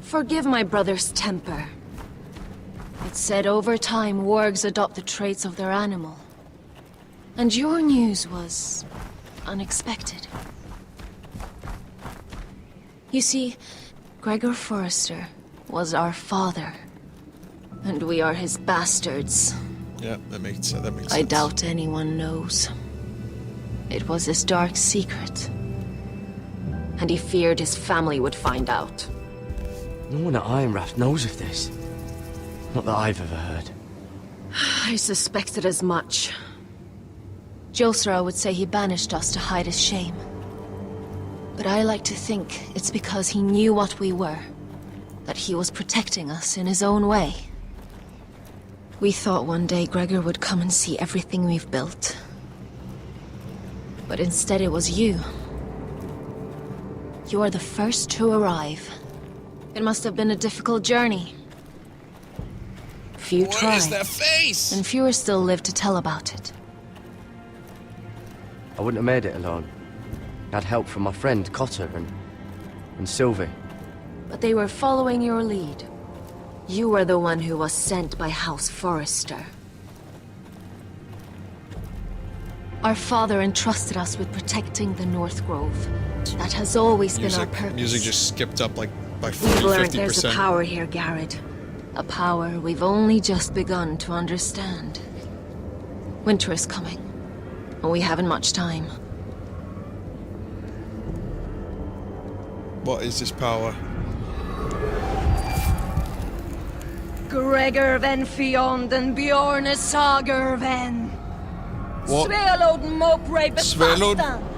Forgive my brother's temper. It's said over time wargs adopt the traits of their animal. And your news was unexpected. You see, Gregor Forrester was our father, and we are his bastards. Yeah, that makes sense. I doubt anyone knows. It was his dark secret. And he feared his family would find out. No one at Ironrath knows of this. Not that I've ever heard. I suspected as much. Josra would say he banished us to hide his shame. But I like to think it's because he knew what we were. That he was protecting us in his own way. We thought one day Gregor would come and see everything we've built. But instead it was you. You are the first to arrive. It must have been a difficult journey. Few tried. What is that face? And fewer still live to tell about it. I wouldn't have made it alone. I had help from my friend Cotter and Sylvie. But they were following your lead. You were the one who was sent by House Forrester. Our father entrusted us with protecting the North Grove. That has always been our purpose. Music just skipped up like by 40-50%. We've learned there's a power here, Gared. A power we've only just begun to understand. Winter is coming, and we haven't much time. What is this power? Gregor ven Fionden Bjorne Sager ven. What? Svelod Mopre Svelod? Befastan.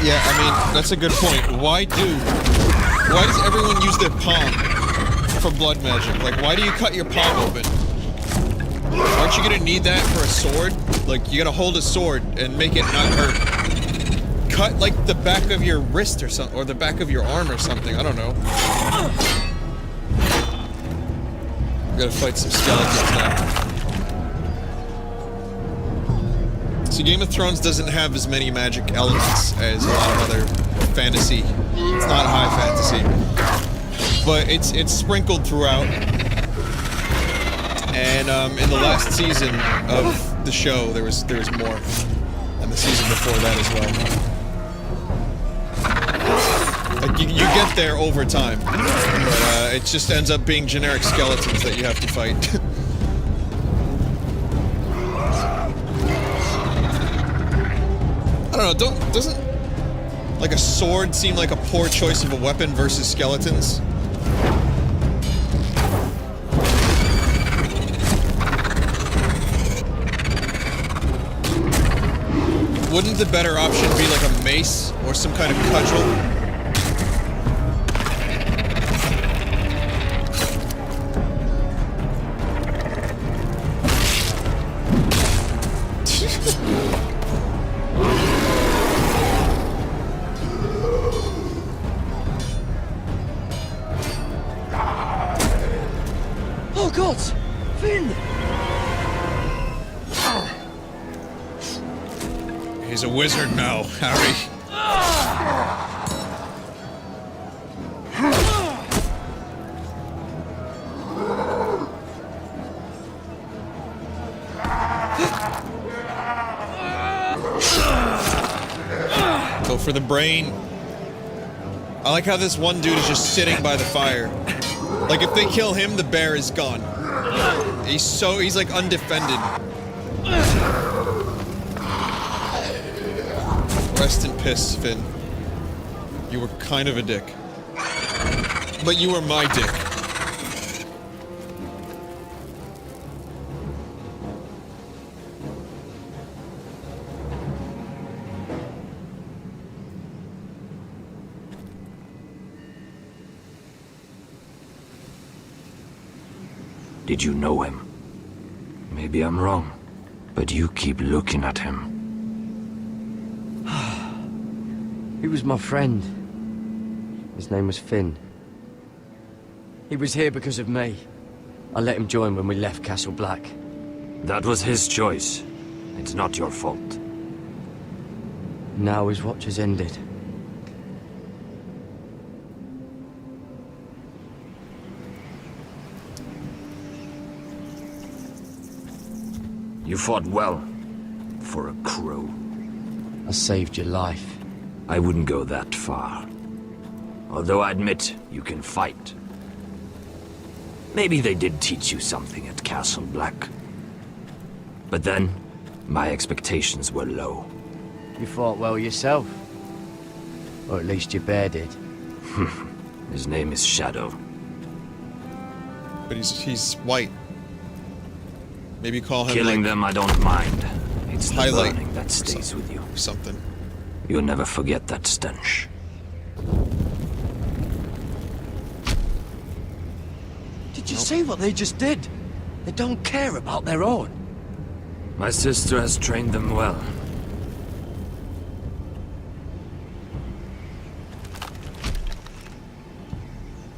Yeah, I mean, that's a good point. Why does everyone use their palm for blood magic? Like, why do you cut your palm open? Aren't you gonna need that for a sword? Like, you gotta hold a sword and make it not hurt. Cut, like, the back of your wrist or something, or the back of your arm or something, I don't know. We gotta fight some skeletons now. So Game of Thrones doesn't have as many magic elements as a lot of other fantasy. It's not high fantasy, but it's sprinkled throughout. And in the last season of the show, there was more, and the season before that as well. Like you get there over time, but it just ends up being generic skeletons that you have to fight. I don't know, doesn't like a sword seem like a poor choice of a weapon versus skeletons? Wouldn't the better option be like a mace or some kind of cudgel? Oh God! Vin! He's a wizard now, Harry. Go for the brain. I like how this one dude is just sitting by the fire. Like, if they kill him, the bear is gone. He's like undefended. Rest in piss, Finn. You were kind of a dick. But you were my dick. Did you know him? Maybe I'm wrong, but you keep looking at him. He was my friend. His name was Finn. He was here because of me. I let him join when we left Castle Black. That was his choice. It's not your fault. Now his watch has ended. You fought well. For a crow. I saved your life. I wouldn't go that far. Although I admit, you can fight. Maybe they did teach you something at Castle Black. But then, my expectations were low. You fought well yourself. Or at least your bear did. His name is Shadow. But he's white. Maybe call him Killing like, them I don't mind. It's the highlight burning that stays with you. Something. You'll never forget that stench. Did you see what they just did? They don't care about their own. My sister has trained them well.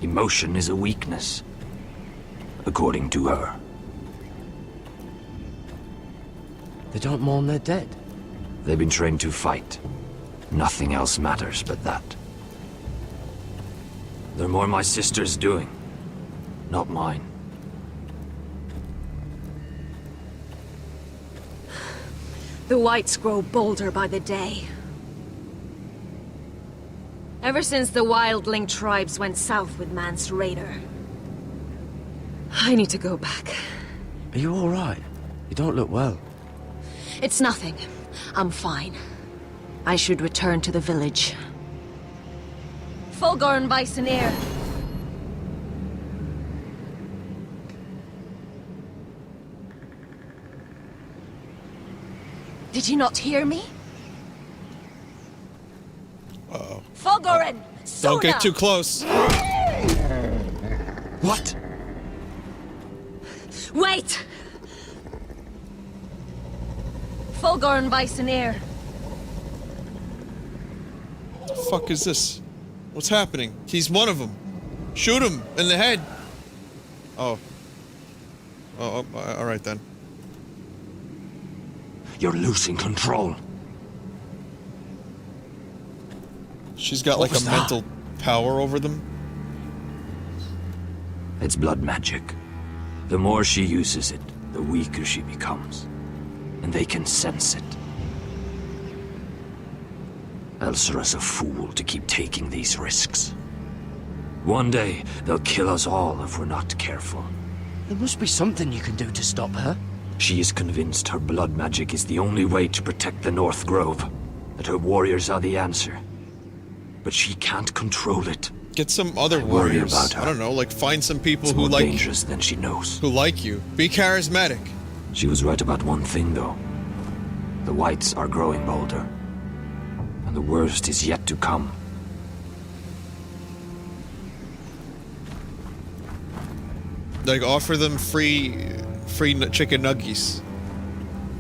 Emotion is a weakness, according to her. They don't mourn their dead. They've been trained to fight. Nothing else matters but that. They're more my sister's doing, not mine. The whites grow bolder by the day. Ever since the Wildling tribes went south with Mance Raider. I need to go back. Are you all right? You don't look well. It's nothing. I'm fine. I should return to the village. Fulgorn Bisoneer. Did you not hear me? Uh-oh. Fulgorn! Don't get too close. What? Wait! Fulgorn Bisoneer. The fuck is this? What's happening? He's one of them. Shoot him in the head. Oh. Oh, all right then. You're losing control. She's got like a mental power over them. It's blood magic. The more she uses it, the weaker she becomes. And they can sense it. Elsera's a fool to keep taking these risks. One day, they'll kill us all if we're not careful. There must be something you can do to stop her. She is convinced her blood magic is the only way to protect the North Grove, that her warriors are the answer. But she can't control it. Get some other worry warriors. about her. I don't know, like find some people It's who more like dangerous than she knows. Who like you. Be charismatic. She was right about one thing, though. The whites are growing bolder. And the worst is yet to come. Like offer them free chicken nuggies.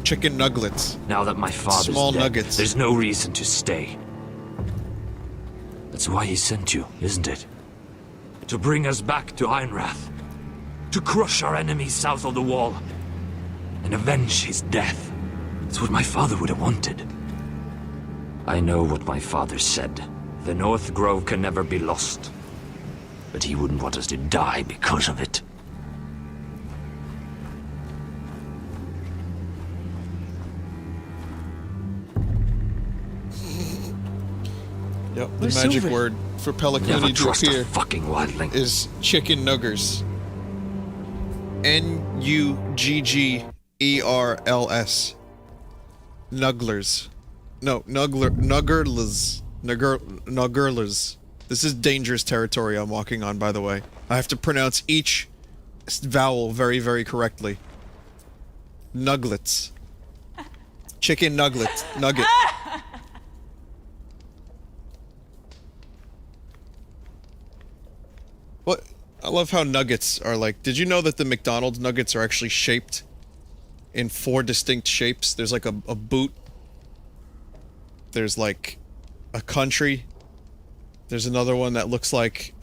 Chicken nuggets. Now that my father's Small dead, nuggets. there's no reason to stay. That's why he sent you, isn't it? To bring us back to Einrath. To crush our enemies south of the wall. And avenge his death. It's what my father would have wanted. I know what my father said. The North Grove can never be lost. But he wouldn't want us to die because of it. Yep, the magic word for Pelicani to trust a appear fucking wildling. is chicken nuggers. N-U-G-G-E-R-L-S. Nugglers. No, nuggerlers. This is dangerous territory I'm walking on, by the way. I have to pronounce each vowel very, very correctly. Nuglets. Chicken nugget. What? I love how nuggets are like... Did you know that the McDonald's nuggets are actually shaped in 4 distinct shapes? There's like a boot. There's like a country. There's another one that looks like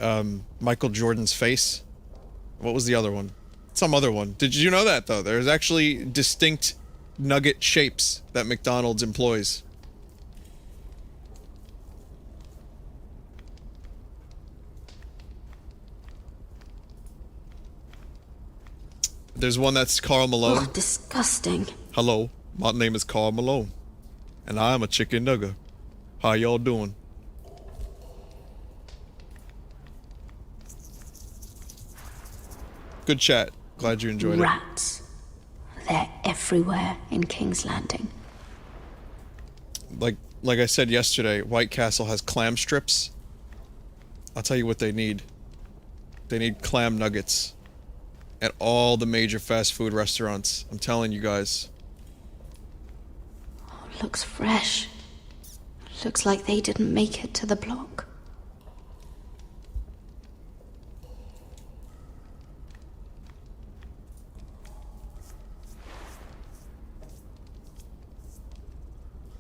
Michael Jordan's face. What was the other one? Some other one. Did you know that, though? There's actually distinct nugget shapes that McDonald's employs. There's one that's Carl Malone. Oh, disgusting. Hello, my name is Carl Malone, and I am a chicken nugget. How y'all doing? Good chat. Glad you enjoyed it. Rats. They're everywhere in King's Landing. Like I said yesterday, White Castle has clam strips. I'll tell you what they need. They need clam nuggets at all the major fast food restaurants. I'm telling you guys. Oh, looks fresh. Looks like they didn't make it to the block.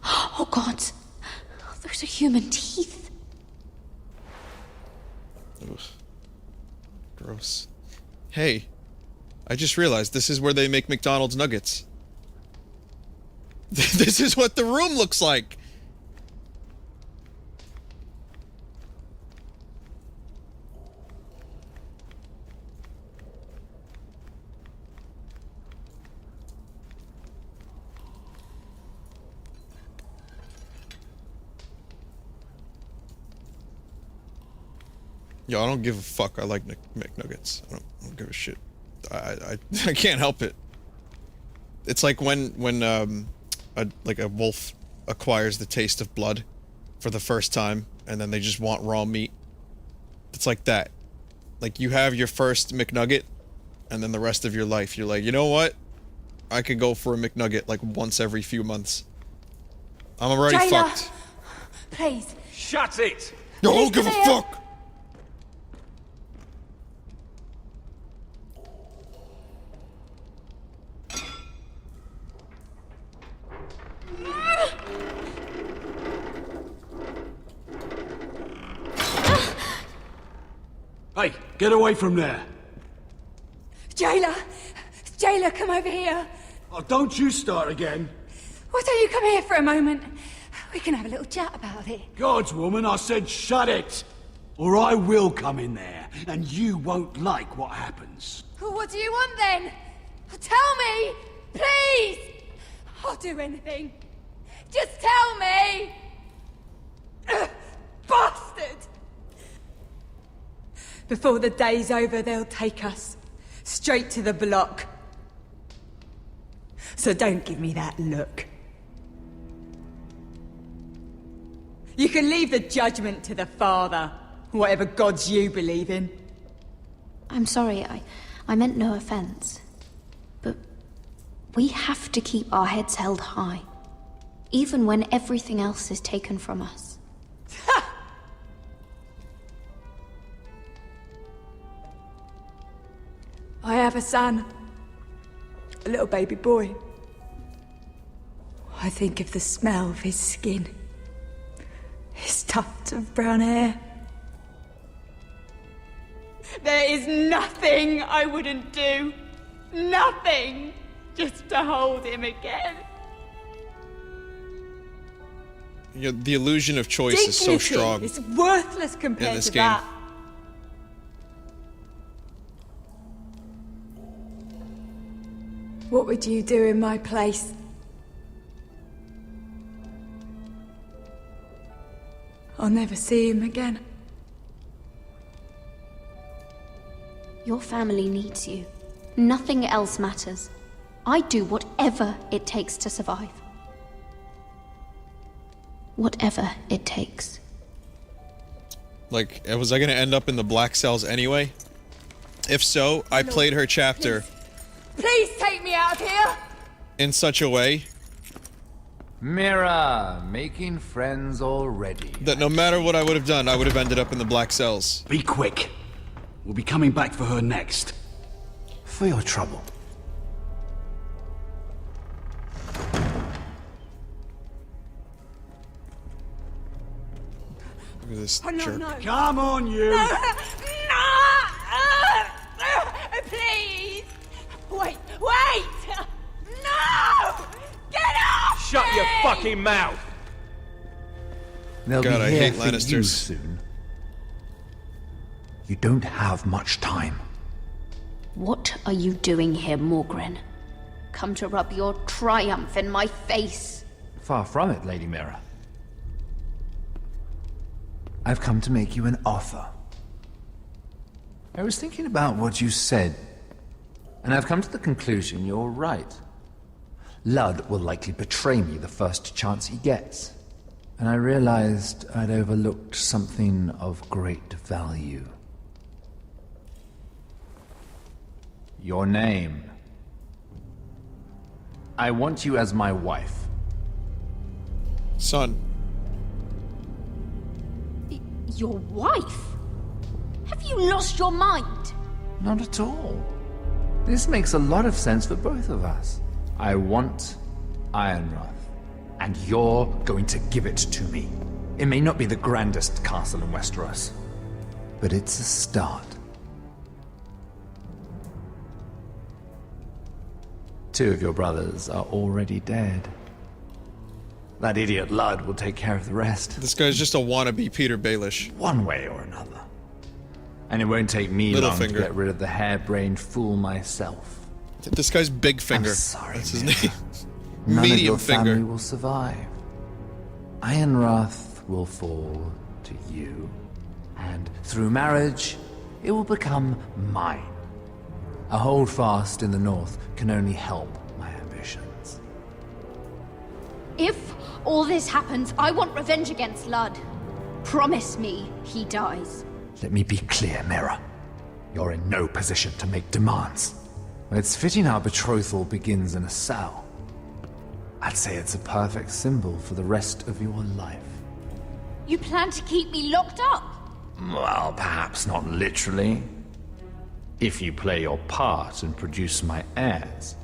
Oh God, those are human teeth. Ugh. Gross. Hey, I just realized this is where they make McDonald's nuggets. This is what the room looks like. Yo, I don't give a fuck. I like McNuggets. I don't give a shit. I can't help it. It's like when a wolf acquires the taste of blood for the first time, and then they just want raw meat. It's like that. Like, you have your first McNugget, and then the rest of your life, you're like, you know what? I could go for a McNugget like once every few months. I'm already Jailer, fucked. Please. Shut it! Yo, I don't give a fuck! Hey, get away from there! Jailer! Jailer, come over here! Oh, don't you start again! Why don't you come here for a moment? We can have a little chat about it. God's woman, I said shut it! Or I will come in there, and you won't like what happens. What do you want then? Tell me! Please! I'll do anything. Just tell me! Bastard! Before the day's over, they'll take us straight to the block. So don't give me that look. You can leave the judgment to the Father, whatever gods you believe in. I'm sorry, I meant no offense. But we have to keep our heads held high, even when everything else is taken from us. I have a son. A little baby boy. I think of the smell of his skin. His tuft of brown hair. There is nothing I wouldn't do. Nothing. Just to hold him again. You know, the illusion of choice is so strong. It's worthless compared this to game. that. What would you do in my place? I'll never see him again. Your family needs you. Nothing else matters. I'd do whatever it takes to survive. Whatever it takes. Like, was I gonna end up in the black cells anyway? If so, I played her chapter Please take me out of here! in such a way Mira, making friends already. that no matter what I would have done, I would have ended up in the black cells. Be quick. We'll be coming back for her next. For your trouble. Look at this Oh, no, jerk. no. Come on, you! No! Please! Wait! No! Get off! Shut your fucking mouth! They'll God, be I here hate for you Lannisters. soon. You don't have much time. What are you doing here, Morgren? Come to rub your triumph in my face. Far from it, Lady Mira. I've come to make you an offer. I was thinking about what you said, and I've come to the conclusion you're right. Ludd will likely betray me the first chance he gets, and I realized I'd overlooked something of great value. Your name. I want you as my wife. Son. Your wife? Have you lost your mind? Not at all. This makes a lot of sense for both of us. I want Ironrath, and you're going to give it to me. It may not be the grandest castle in Westeros, but it's a start. Two of your brothers are already dead. That idiot Ludd will take care of the rest. This guy's just a wannabe Peter Baelish. One way or another. And it won't take me long to get rid of the harebrained fool myself. This guy's Big Finger. I'm sorry, That's his Mira. name. None Medium of your Finger. family will survive. Ironrath will fall to you, and through marriage, it will become mine. A holdfast in the north can only help my ambitions. If all this happens, I want revenge against Ludd. Promise me he dies. Let me be clear, Mira. You're in no position to make demands. It's fitting our betrothal begins in a cell. I'd say it's a perfect symbol for the rest of your life. You plan to keep me locked up? Well, perhaps not literally. If you play your part and produce my heirs.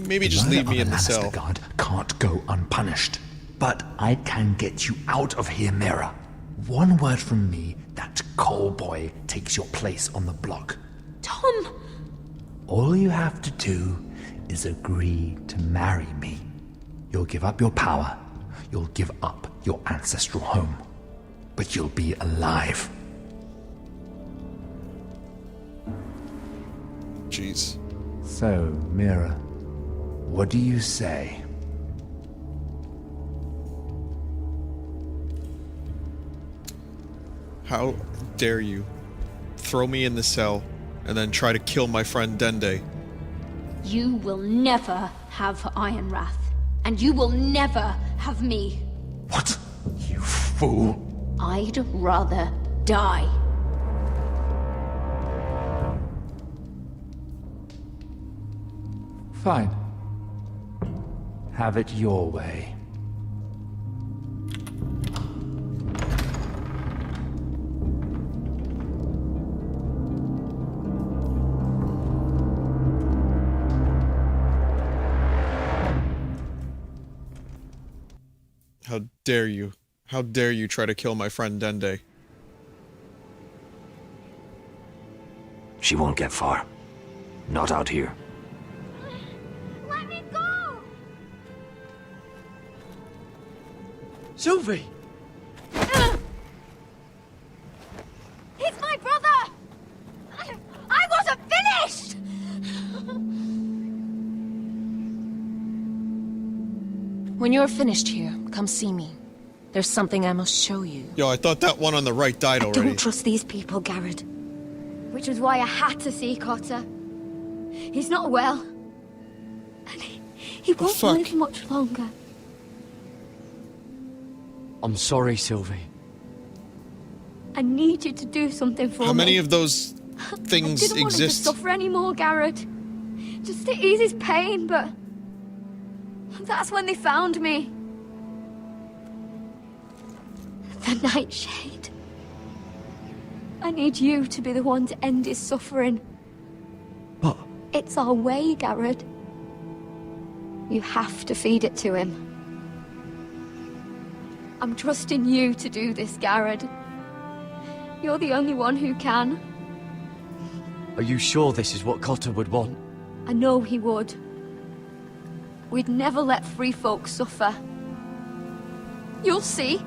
Maybe just leave me in the cell. Guard can't go unpunished. But I can get you out of here, Mira. One word from me, that coal boy takes your place on the block. Tom! All you have to do is agree to marry me. You'll give up your power. You'll give up your ancestral home. But you'll be alive. Jeez. So, Mira, what do you say? How dare you throw me in the cell and then try to kill my friend Dende? You will never have Ironrath. And you will never have me. What? You fool. I'd rather die. Fine. Have it your way. How dare you? How dare you try to kill my friend Dende? She won't get far. Not out here. Let me go! Sylvie! He's my brother! I wasn't finished! When you're finished here, come see me. There's something I must show you. Yo, I thought that one on the right died already. Don't trust these people, Gared. Which was why I had to see Cotter. He's not well. And he won't live much longer. I'm sorry, Sylvie. I need you to do something for me. How many of those things I didn't want him to exist? suffer anymore, Gared. Just to ease his pain, but... That's when they found me. The Nightshade. I need you to be the one to end his suffering. But... It's our way, Gared. You have to feed it to him. I'm trusting you to do this, Gared. You're the only one who can. Are you sure this is what Cotter would want? I know he would. We'd never let free folk suffer. You'll see.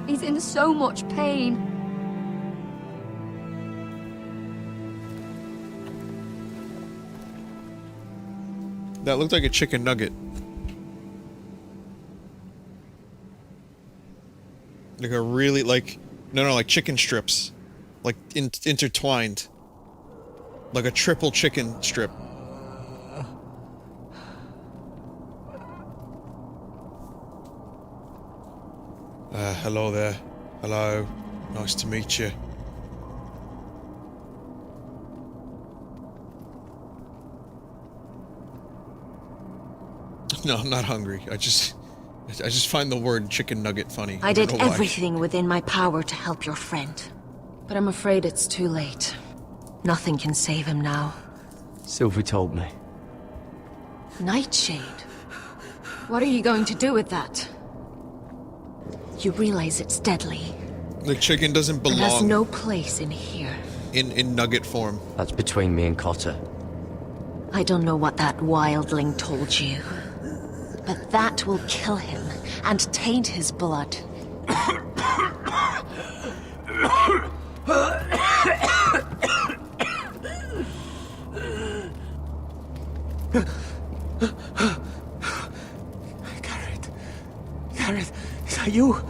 He's in so much pain. That looked like a chicken nugget. Like a really, like... No, like chicken strips. Like, intertwined. Like a triple chicken strip. Hello there. Hello. Nice to meet you. No, I'm not hungry. I just find the word chicken nugget funny. I did don't know why. everything within my power to help your friend. But I'm afraid it's too late. Nothing can save him now. Sylvie told me. Nightshade? What are you going to do with that? You realize it's deadly. The chicken doesn't belong. It has no place in here. In nugget form. That's between me and Cotter. I don't know what that wildling told you. But that will kill him and taint his blood. Gared, is that you?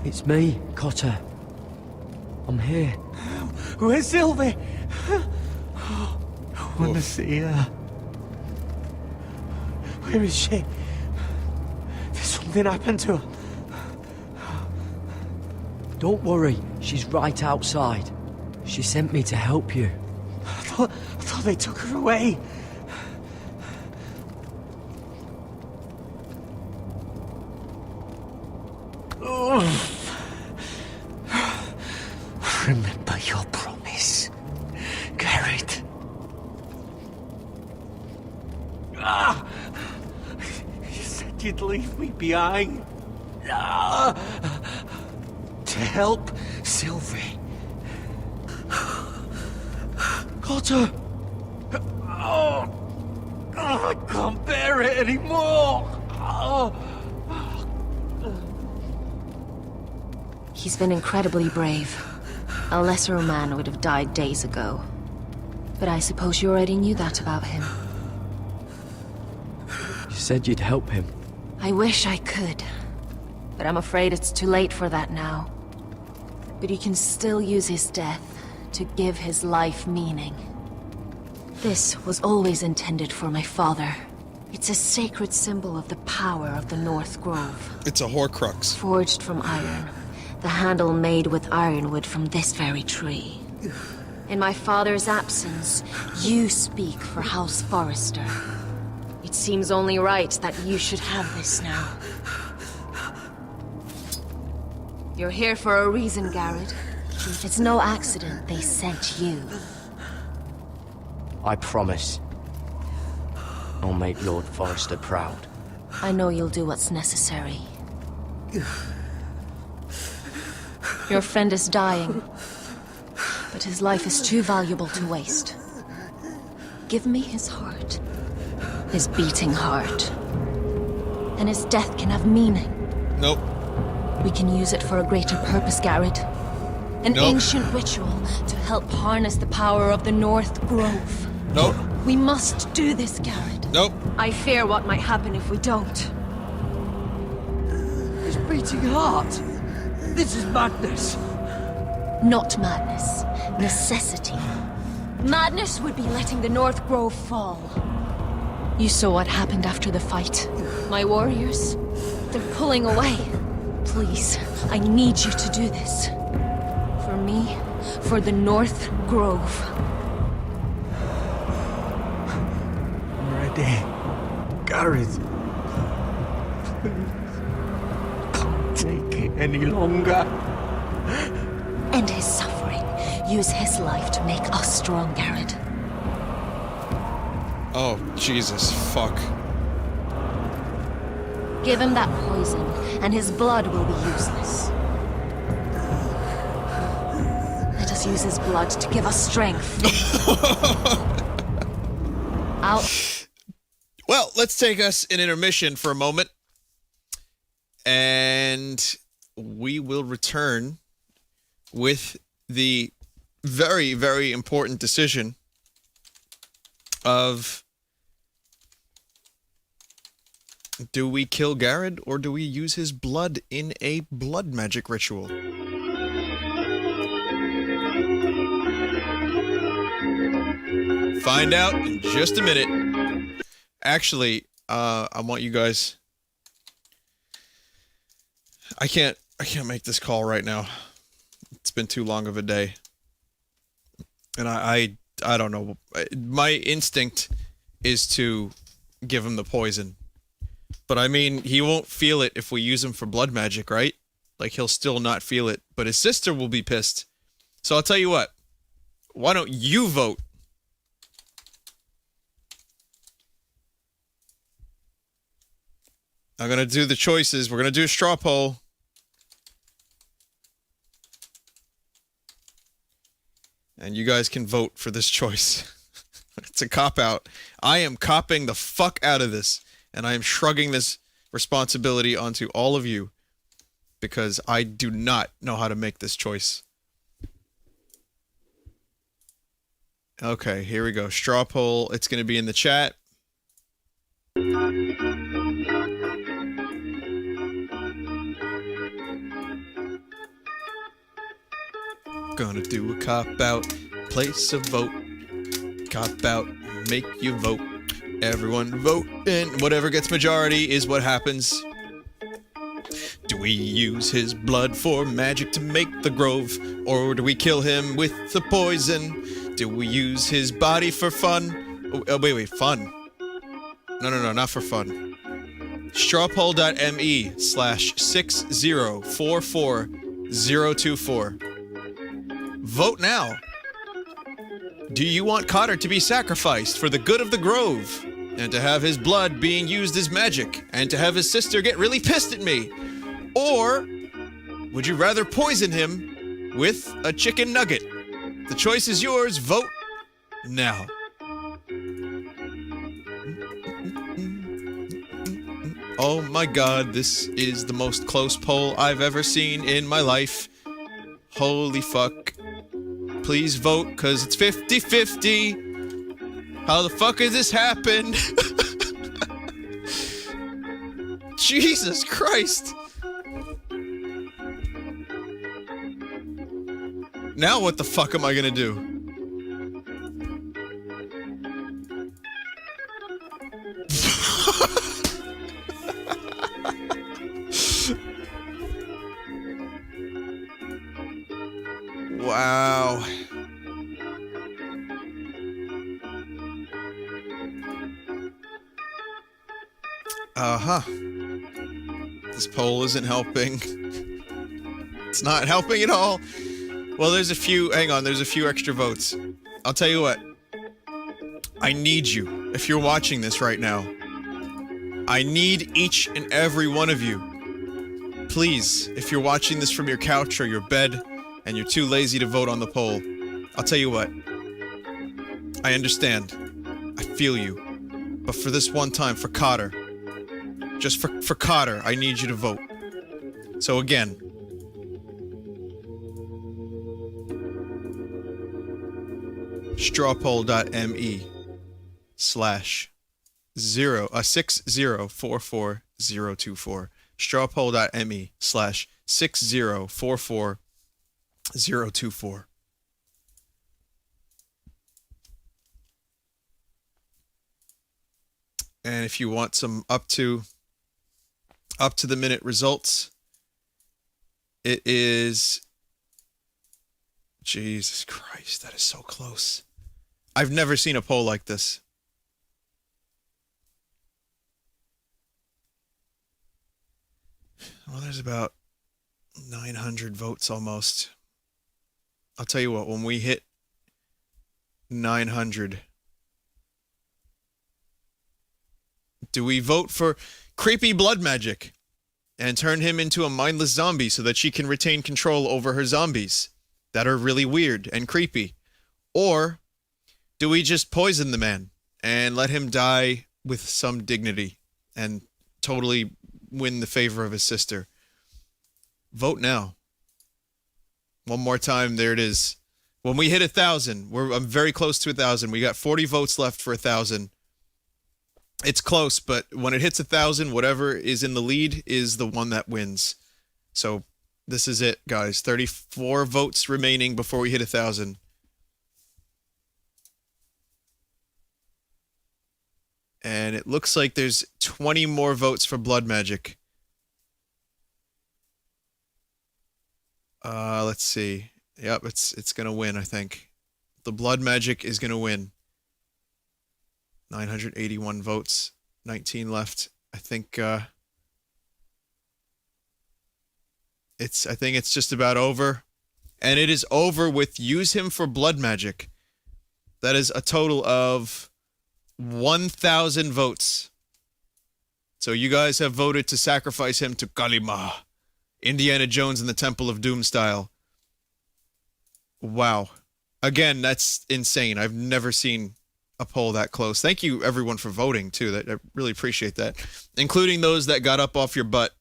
It's me, Cotter. I'm here. Where's Sylvie? I want to see her. Where is she? There's something happened to her. Don't worry, she's right outside. She sent me to help you. I thought they took her away. Remember your promise, Gared. You said you'd leave me behind. To help Sylvie. Cotter! I can't bear it anymore! He's been incredibly brave. A lesser man would have died days ago. But I suppose you already knew that about him. You said you'd help him. I wish I could. But I'm afraid it's too late for that now. But you can still use his death to give his life meaning. This was always intended for my father. It's a sacred symbol of the power of the North Grove. It's a Horcrux. Forged from iron. The handle made with ironwood from this very tree. In my father's absence, you speak for House Forrester. It seems only right that you should have this now. You're here for a reason, Gared. It's no accident they sent you. I promise. I'll make Lord Forrester proud. I know you'll do what's necessary. Your friend is dying, but his life is too valuable to waste. Give me his heart. His beating heart. And his death can have meaning. Nope. We can use it for a greater purpose, Gared. An ancient ritual to help harness the power of the North Grove. Nope. We must do this, Gared. Nope. I fear what might happen if we don't. His beating heart. This is madness. Not madness. Necessity. Madness would be letting the North Grove fall. You saw what happened after the fight. My warriors, they're pulling away. Please, I need you to do this. For me, for the North Grove. I'm ready. Gared. Can't take it any longer. End his suffering. Use his life to make us strong, Gared. Oh, Jesus, fuck. Give him that poison, and his blood will be useless. Let us use his blood to give us strength. Well, let's take us an intermission for a moment. And we will return with the very, very important decision of, do we kill Gared or do we use his blood in a blood magic ritual? Find out in just a minute. Actually, I want you guys... I can't make this call right now. It's been too long of a day. And I don't know. My instinct is to give him the poison. But I mean, he won't feel it if we use him for blood magic, right? Like, he'll still not feel it. But his sister will be pissed. So I'll tell you what. Why don't you vote? I'm going to do the choices. We're going to do a straw poll. And you guys can vote for this choice. It's a cop-out. I am copping the fuck out of this. And I am shrugging this responsibility onto all of you. Because I do not know how to make this choice. Okay, here we go. Straw poll. It's going to be in the chat. Gonna do a cop-out, place a vote. Cop-out, make you vote. Everyone vote, and whatever gets majority is what happens. Do we use his blood for magic to make the grove? Or do we kill him with the poison? Do we use his body for fun? Oh, wait, fun. No, not for fun. Strawpoll.me/6044024. Vote now. Do you want Cotter to be sacrificed for the good of the grove? And to have his blood being used as magic? And to have his sister get really pissed at me? Or would you rather poison him with a chicken nugget? The choice is yours. Vote now. Oh my god, this is the most close poll I've ever seen in my life. Holy fuck. Please vote, because it's 50-50. How the fuck has this happened? Jesus Christ. Now what the fuck am I gonna do? Wow. This poll isn't helping. It's not helping at all. Well, there's a few extra votes. I'll tell you what. I need you. If you're watching this right now, I need each and every one of you. Please, if you're watching this from your couch or your bed, and you're too lazy to vote on the poll, I'll tell you what. I understand. I feel you. But for this one time, for Cotter, just for Cotter, I need you to vote. So again, strawpoll.me/6044024. strawpoll.me/6044024. And if you want some up to the minute results, it is, Jesus Christ, that is so close. I've never seen a poll like this. Well, there's about 900 votes almost. I'll tell you what, when we hit 900, do we vote for creepy blood magic and turn him into a mindless zombie so that she can retain control over her zombies that are really weird and creepy? Or do we just poison the man and let him die with some dignity and totally win the favor of his sister? Vote now. One more time. There it is. When we hit 1,000, I'm very close to 1,000. We got 40 votes left for 1,000. It's close, but when it hits 1,000, whatever is in the lead is the one that wins. So this is it, guys. 34 votes remaining before we hit 1,000. And it looks like there's 20 more votes for blood magic. Let's see. Yep, it's gonna win, I think. The blood magic is gonna win. 981 votes, 19 left. I think it's just about over. And it is over with use him for blood magic. That is a total of 1,000 votes. So you guys have voted to sacrifice him to Kalima. Indiana Jones in the Temple of Doom style. Wow. Again, that's insane. I've never seen a poll that close. Thank you everyone for voting too. I really appreciate that. Including those that got up off your butt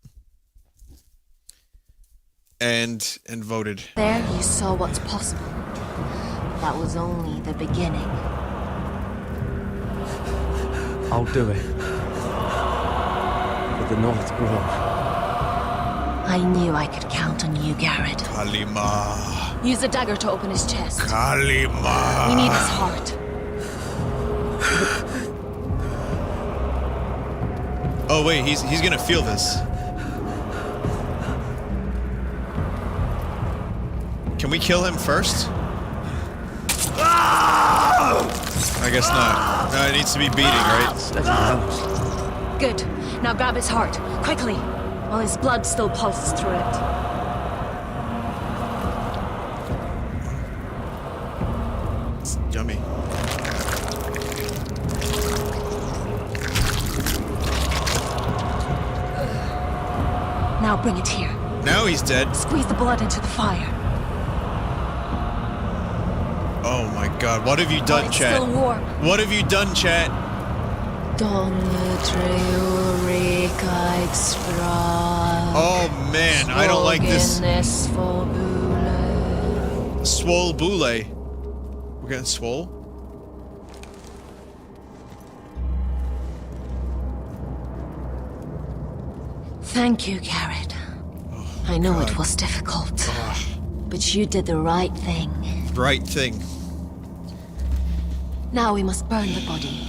and voted. There you saw what's possible. That was only the beginning. I'll do it. For the North Grove. I knew I could count on you, Gared. Kalima. Use the dagger to open his chest. Kalima. We need his heart. Oh wait, he's gonna feel this. Can we kill him first? I guess not. No, it needs to be beating, right? Good. Now grab his heart, quickly, while his blood still pulses through it. It's yummy. Now bring it here. Now he's dead. Squeeze the blood into the fire. Oh my god, what have you done, it's chat? still warm. What have you done, chat? Oh man, I don't like this. Swole Boule. We're getting swole? Thank you, Gared. I know it was difficult, but you did the right thing. Right thing. Now we must burn the body.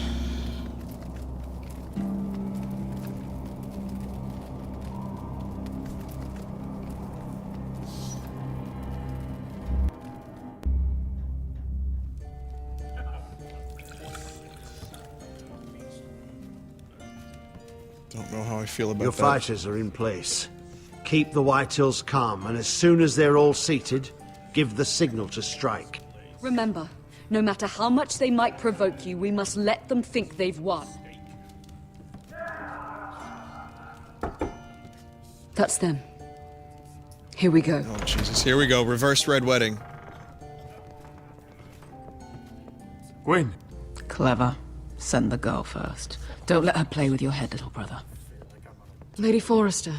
Don't know how I feel about Your that. fighters are in place. Keep the Whitehills calm, and as soon as they're all seated, give the signal to strike. Remember, no matter how much they might provoke you, we must let them think they've won. That's them. Here we go. Oh, Jesus. Here we go. Reverse Red Wedding. Gwyn. Clever. Send the girl first. Don't let her play with your head, little brother. Lady Forrester.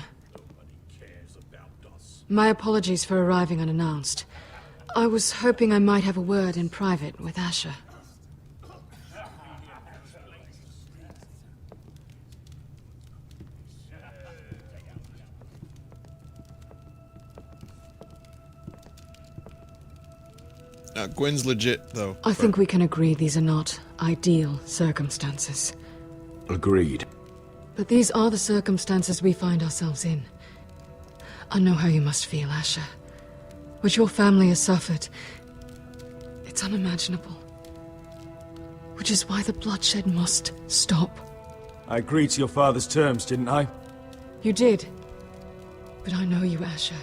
My apologies for arriving unannounced. I was hoping I might have a word in private with Asher. Now, Gwyn's legit, though. I think we can agree these are not ideal circumstances. Agreed. But these are the circumstances we find ourselves in. I know how you must feel, Asher. What your family has suffered, it's unimaginable. Which is why the bloodshed must stop. I agreed to your father's terms, didn't I? You did. But I know you, Asher.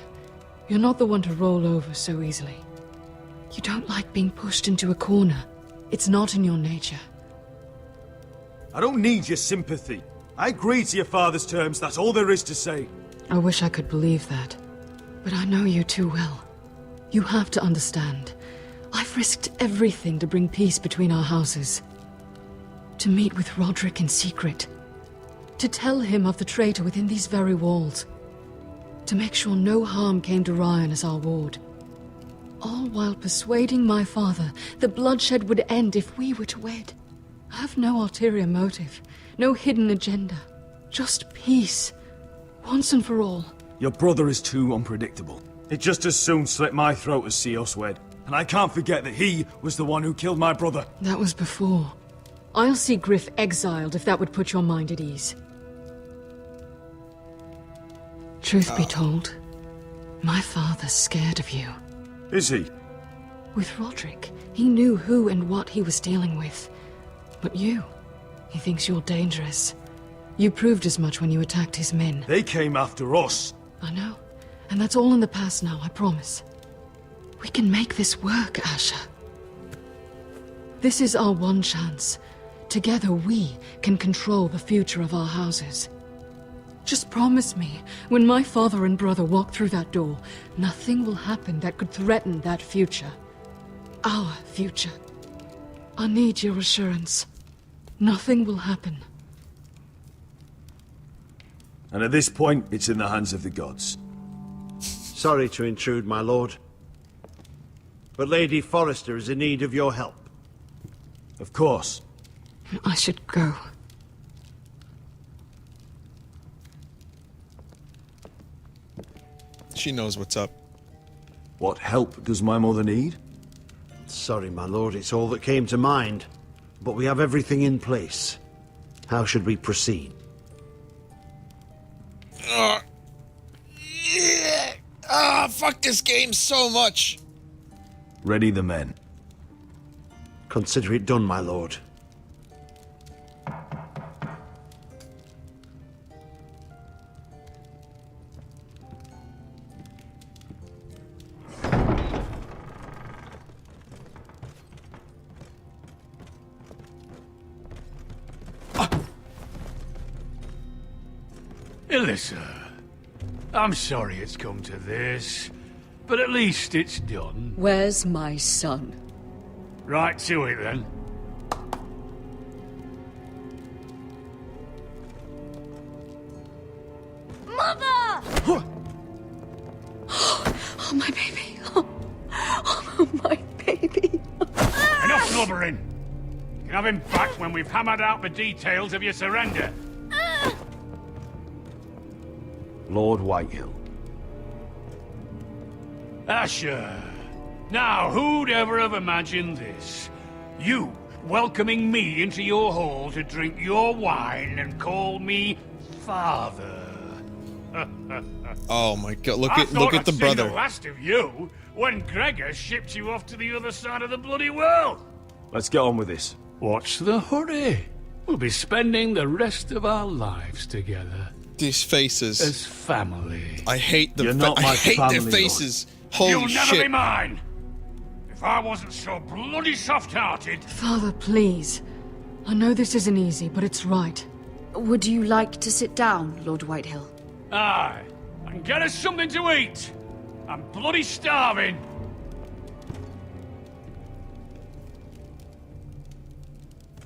You're not the one to roll over so easily. You don't like being pushed into a corner. It's not in your nature. I don't need your sympathy. I agree to your father's terms, that's all there is to say. I wish I could believe that. But I know you too well. You have to understand. I've risked everything to bring peace between our houses. To meet with Roderick in secret. To tell him of the traitor within these very walls. To make sure no harm came to Ryan as our ward. All while persuading my father that bloodshed would end if we were to wed. I have no ulterior motive, no hidden agenda. Just peace, once and for all. Your brother is too unpredictable. He'd just as soon slit my throat as see us wed. And I can't forget that he was the one who killed my brother. That was before. I'll see Griff exiled if that would put your mind at ease. Truth be told, my father's scared of you. Is he? With Roderick, he knew who and what he was dealing with. But you, he thinks you're dangerous. You proved as much when you attacked his men. They came after us. I know. And that's all in the past now, I promise. We can make this work, Asher. This is our one chance. Together we can control the future of our houses. Just promise me, when my father and brother walk through that door, nothing will happen that could threaten that future. Our future. I need your assurance. Nothing will happen. And at this point, it's in the hands of the gods. Sorry to intrude, my lord. But Lady Forrester is in need of your help. Of course. I should go. She knows what's up. What help does my mother need? Sorry, my lord, it's all that came to mind. But we have everything in place. How should we proceed? Fuck this game so much. Ready the men. Consider it done, my lord. Alyssa, I'm sorry it's come to this, but at least it's done. Where's my son? Right to it, then. Mother! Oh, my baby. Oh, my baby. Enough blubbering! You can have him back when we've hammered out the details of your surrender. Lord Whitehill. Asher. Now, who'd ever have imagined this? You welcoming me into your hall to drink your wine and call me father. Oh my god, look I at I'd the seen brother. The last of you when Gregor shipped you off to the other side of the bloody world. Let's get on with this. What's the hurry? We'll be spending the rest of our lives together. These faces. As family. I hate them. You're not I my hate family, their faces. Holy You'll never shit. be mine. If I wasn't so bloody soft-hearted. Father, please. I know this isn't easy, but it's right. Would you like to sit down, Lord Whitehill? Aye, and get us something to eat. I'm bloody starving.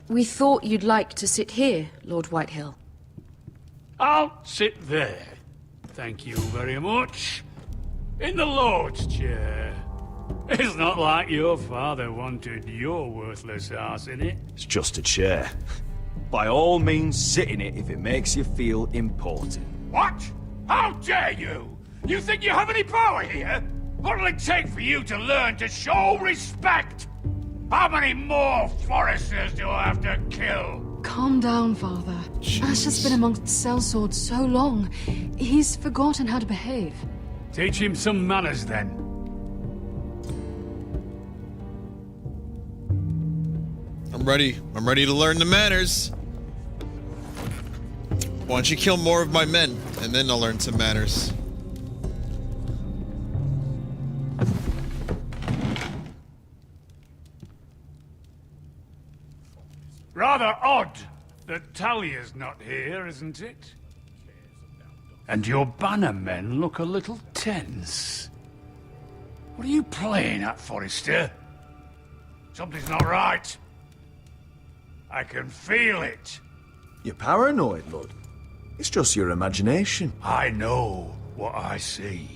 We thought you'd like to sit here, Lord Whitehill. I'll sit there. Thank you very much. In the Lord's chair. It's not like your father wanted your worthless ass in it. It's just a chair. By all means, sit in it if it makes you feel important. What? How dare you? You think you have any power here? What'll it take for you to learn to show respect? How many more Foresters do I have to kill? Calm down, Father. Ash has been amongst sellswords so long, he's forgotten how to behave. Teach him some manners, then. I'm ready. I'm ready to learn the manners. Why don't you kill more of my men, and then I'll learn some manners. Rather odd that Talia's not here, isn't it? And your banner men look a little tense. What are you playing at, Forrester? Something's not right. I can feel it. You're paranoid, Lord. It's just your imagination. I know what I see.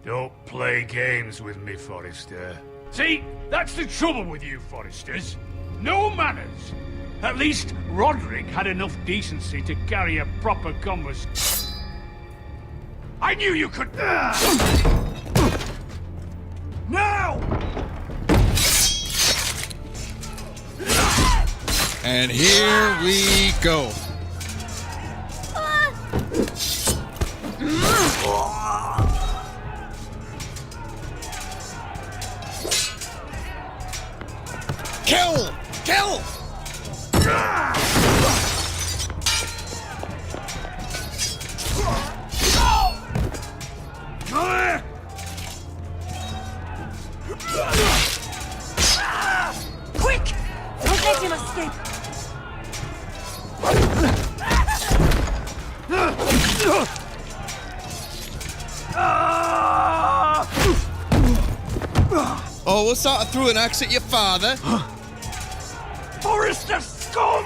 Don't play games with me, Forrester. See, that's the trouble with you, Forresters. No manners. At least Roderick had enough decency to carry a proper conversation. I knew you could... Now! And here we go. Kill! Kill! Quick! Don't let him escape! Oh, what's that? I threw an axe at your father. Forrester scum!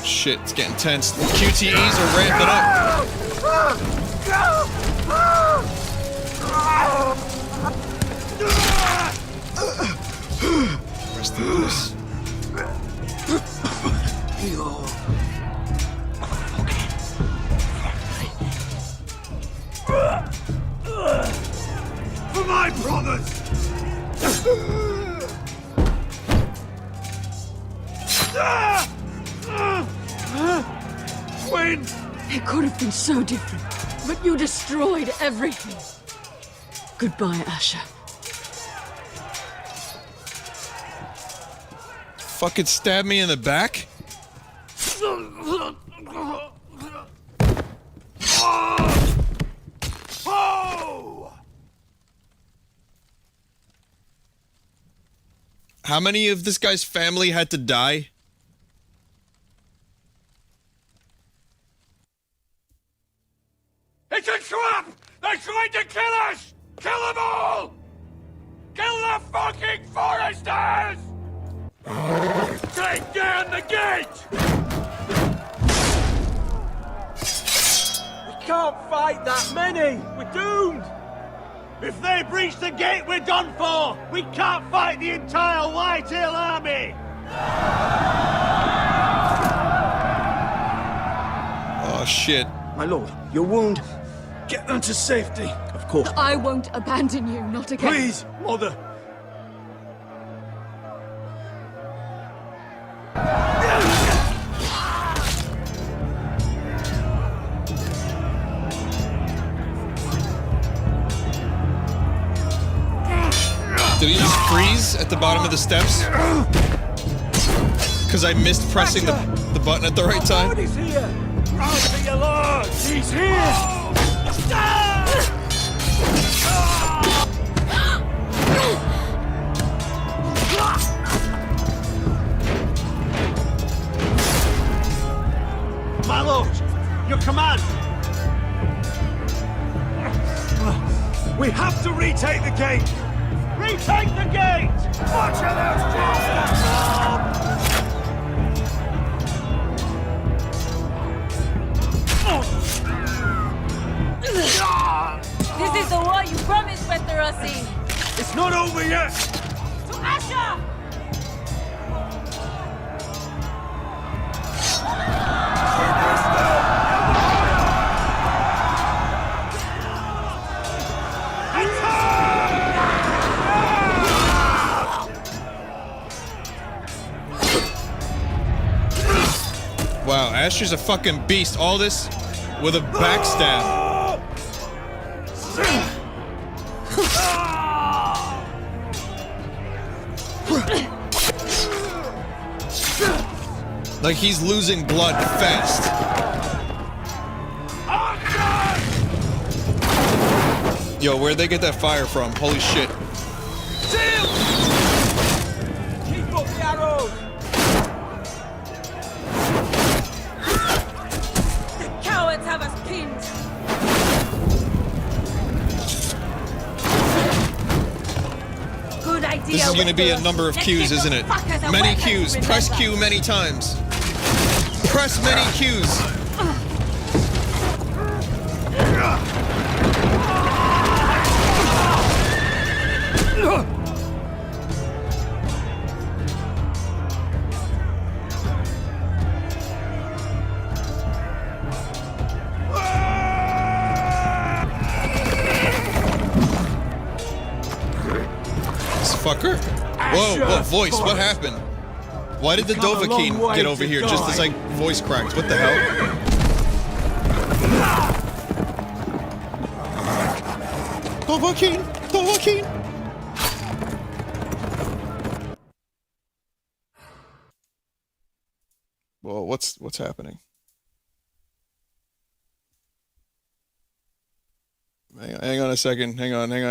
Shit, it's getting tense. The QTEs are ramping up. Rest in peace. For my brothers! When? It could have been so different, but you destroyed everything. Goodbye, Asher. Fucking stab me in the back? How many of this guy's family had to die? It's a trap! They're trying to kill us! Kill them all! Kill the fucking foresters! Take down the gate! We can't fight that many! We're doomed! If they breach the gate, we're done for! We can't fight the entire Whitehill army! Oh shit. My lord, your wound. Get them to safety. Of course. I won't abandon you, not again. Please, mother. Did he just freeze at the bottom of the steps? Because I missed pressing the button at the right time? He's here! Run for your lord! He's here! My lord, your command! We have to retake the gate! Retake the gate! Watch out, This is the war you promised, Westerosi! It's not over yet! To Asher! Wow, Asher's a fucking beast. All this with a backstab. Like he's losing blood fast. Yo, where'd they get that fire from? Holy shit. Keep up the arrows! The cowards have us pinned! Good idea. This is gonna be a number of Qs, isn't it? Many Qs. Press Q many times. Press many Qs. Fucker. Whoa, what voice? What happened? Why did the Dovahkiin get over here just as like voice cracked? What the hell? Dovahkiin! Dovahkiin! Whoa, what's happening? Hang on a second. Hang on. Hang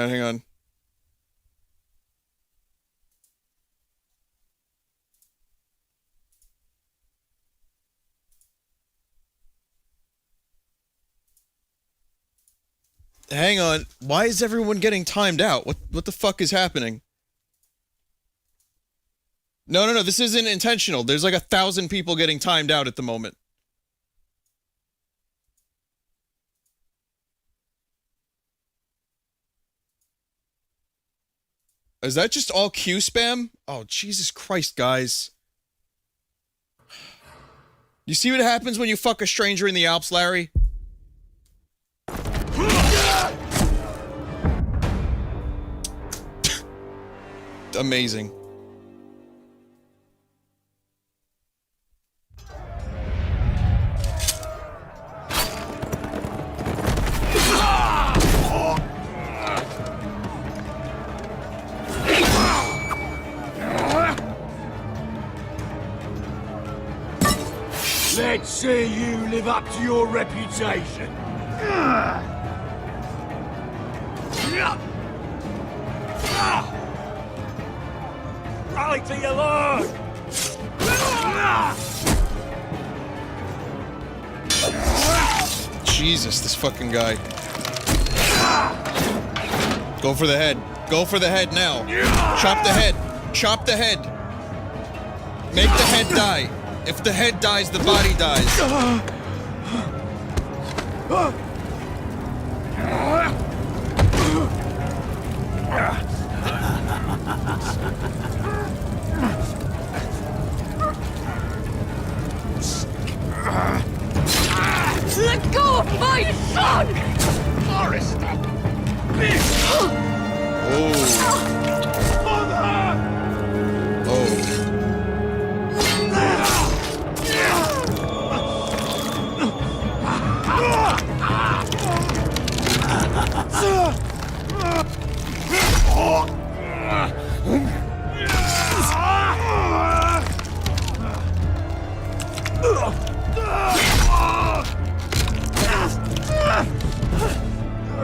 on. Why is everyone getting timed out? What the fuck is happening? No. This isn't intentional. There's like 1,000 people getting timed out at the moment. Is that just all Q spam? Oh, Jesus Christ, guys. You see what happens when you fuck a stranger in the Alps, Larry? Amazing. Let's see you live up to your reputation. Rally to your lord! Jesus, this fucking guy. Go for the head. Go for the head now. Chop the head. Chop the head. Make the head die. If the head dies, the body dies. Let go of my son! Forrester!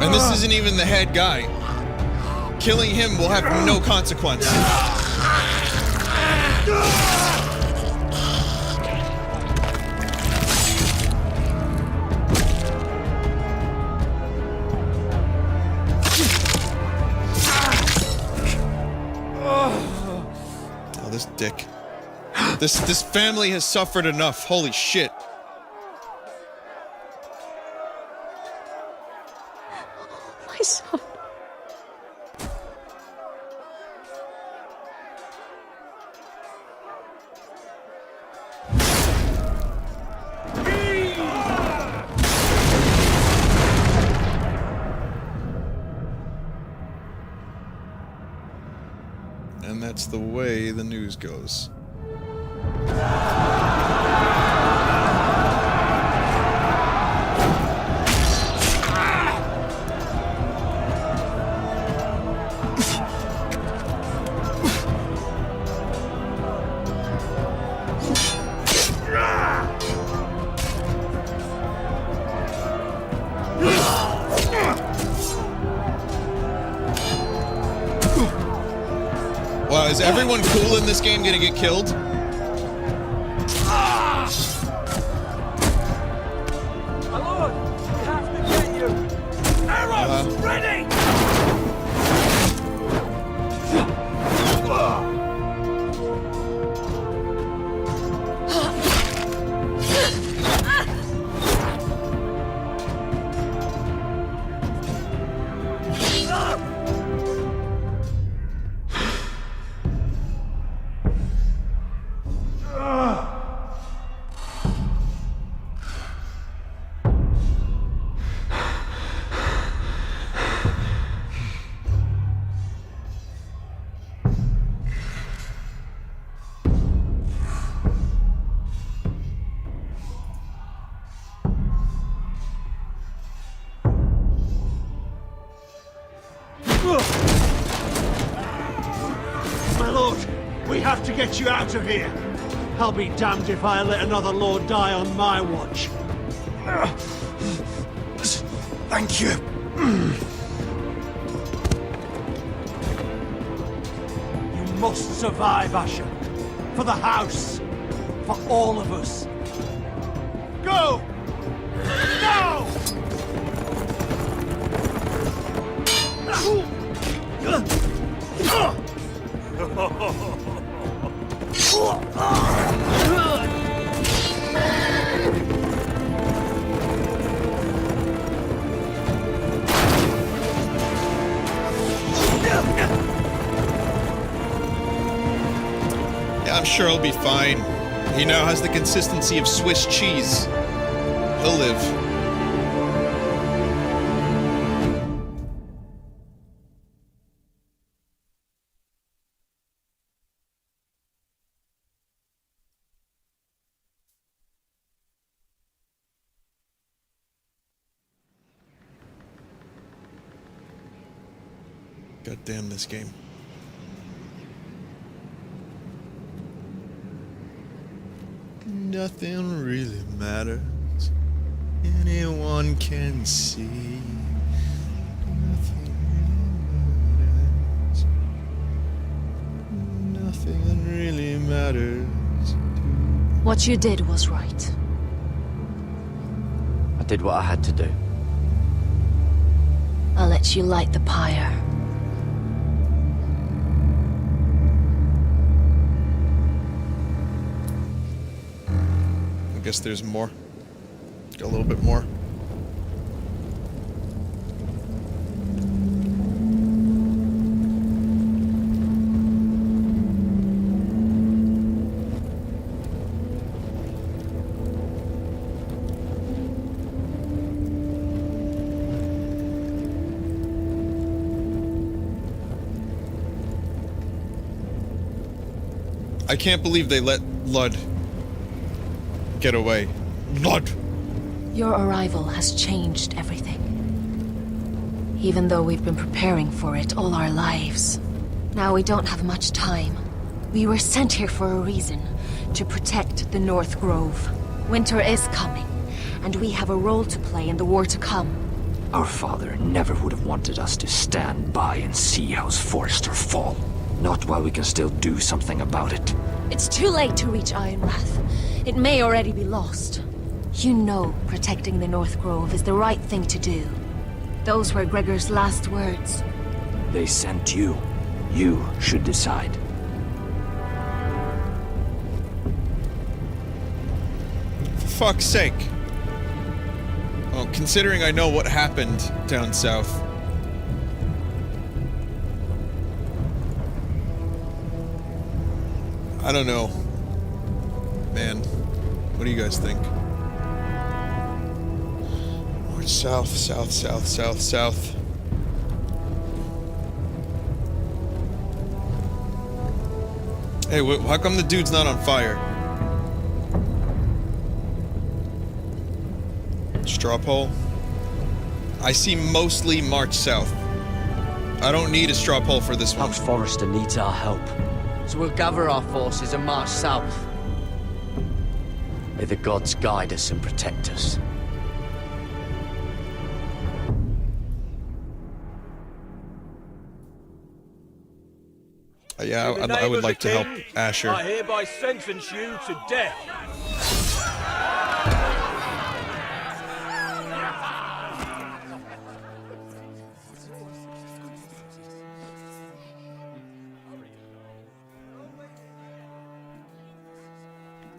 And this isn't even the head guy. Killing him will have no consequence. Oh, this dick. This family has suffered enough. Holy shit. My son. And that's the way the news goes. Is everyone cool in this game gonna get killed? My lord, we have to get you. Arrows ready. My lord, we have to get you out of here. I'll be damned if I let another lord die on my watch. Thank you. You must survive, Asher. For the house. For all of us. Go! Now! Yeah, I'm sure he'll be fine. He now has the consistency of Swiss cheese. He'll live. God damn this game. Nothing really matters. Anyone can see. Nothing really matters. Nothing really matters. What you did was right. I did what I had to do. I'll let you light the pyre. I guess there's more. Got a little bit more. I can't believe they let Lud get away. Lud! Your arrival has changed everything. Even though we've been preparing for it all our lives. Now we don't have much time. We were sent here for a reason. To protect the North Grove. Winter is coming, and we have a role to play in the war to come. Our father never would have wanted us to stand by and see House Forrester fall. Not while we can still do something about it. It's too late to reach Ironwrath. It may already be lost. You know protecting the North Grove is the right thing to do. Those were Gregor's last words. They sent you. You should decide. For fuck's sake. Well, considering I know what happened down south. I don't know. Man, what do you guys think? North, south, south, south, south, south. Hey, how come the dude's not on fire? Straw poll? I see mostly march south. I don't need a straw poll for this one. House Forrester needs our help. So we'll gather our forces and march south. May the gods guide us and protect us. Yeah, In the I name would of like the to help king, Asher. I hereby sentence you to death.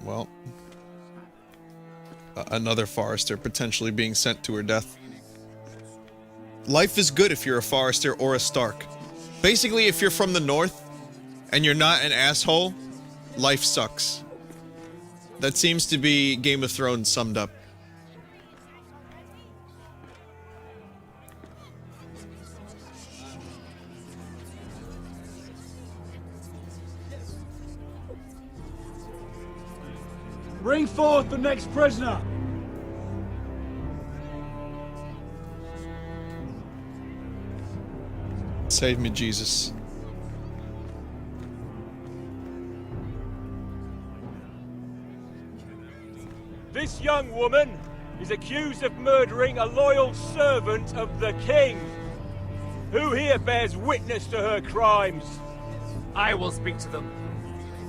Well, another Forester potentially being sent to her death. Life is good if you're a Forester or a Stark. Basically, if you're from the North and you're not an asshole, life sucks. That seems to be Game of Thrones summed up. Bring forth the next prisoner! Save me, Jesus. This young woman is accused of murdering a loyal servant of the king. Who here bears witness to her crimes? I will speak to them.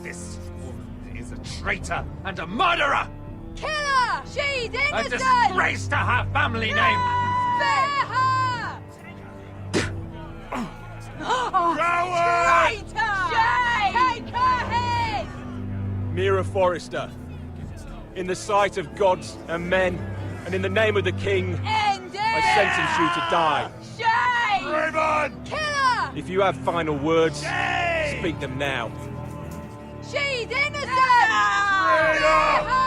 This woman is a traitor and a murderer! Kill her! She's A innocent! disgrace to her family name! Spare her! Traitor! Take her head! Mira Forrester, in the sight of gods and men, and in the name of the king, I sentence you to die. Shame! Raven! Kill her! If you have final words, speak them now. She's innocent! Spare her!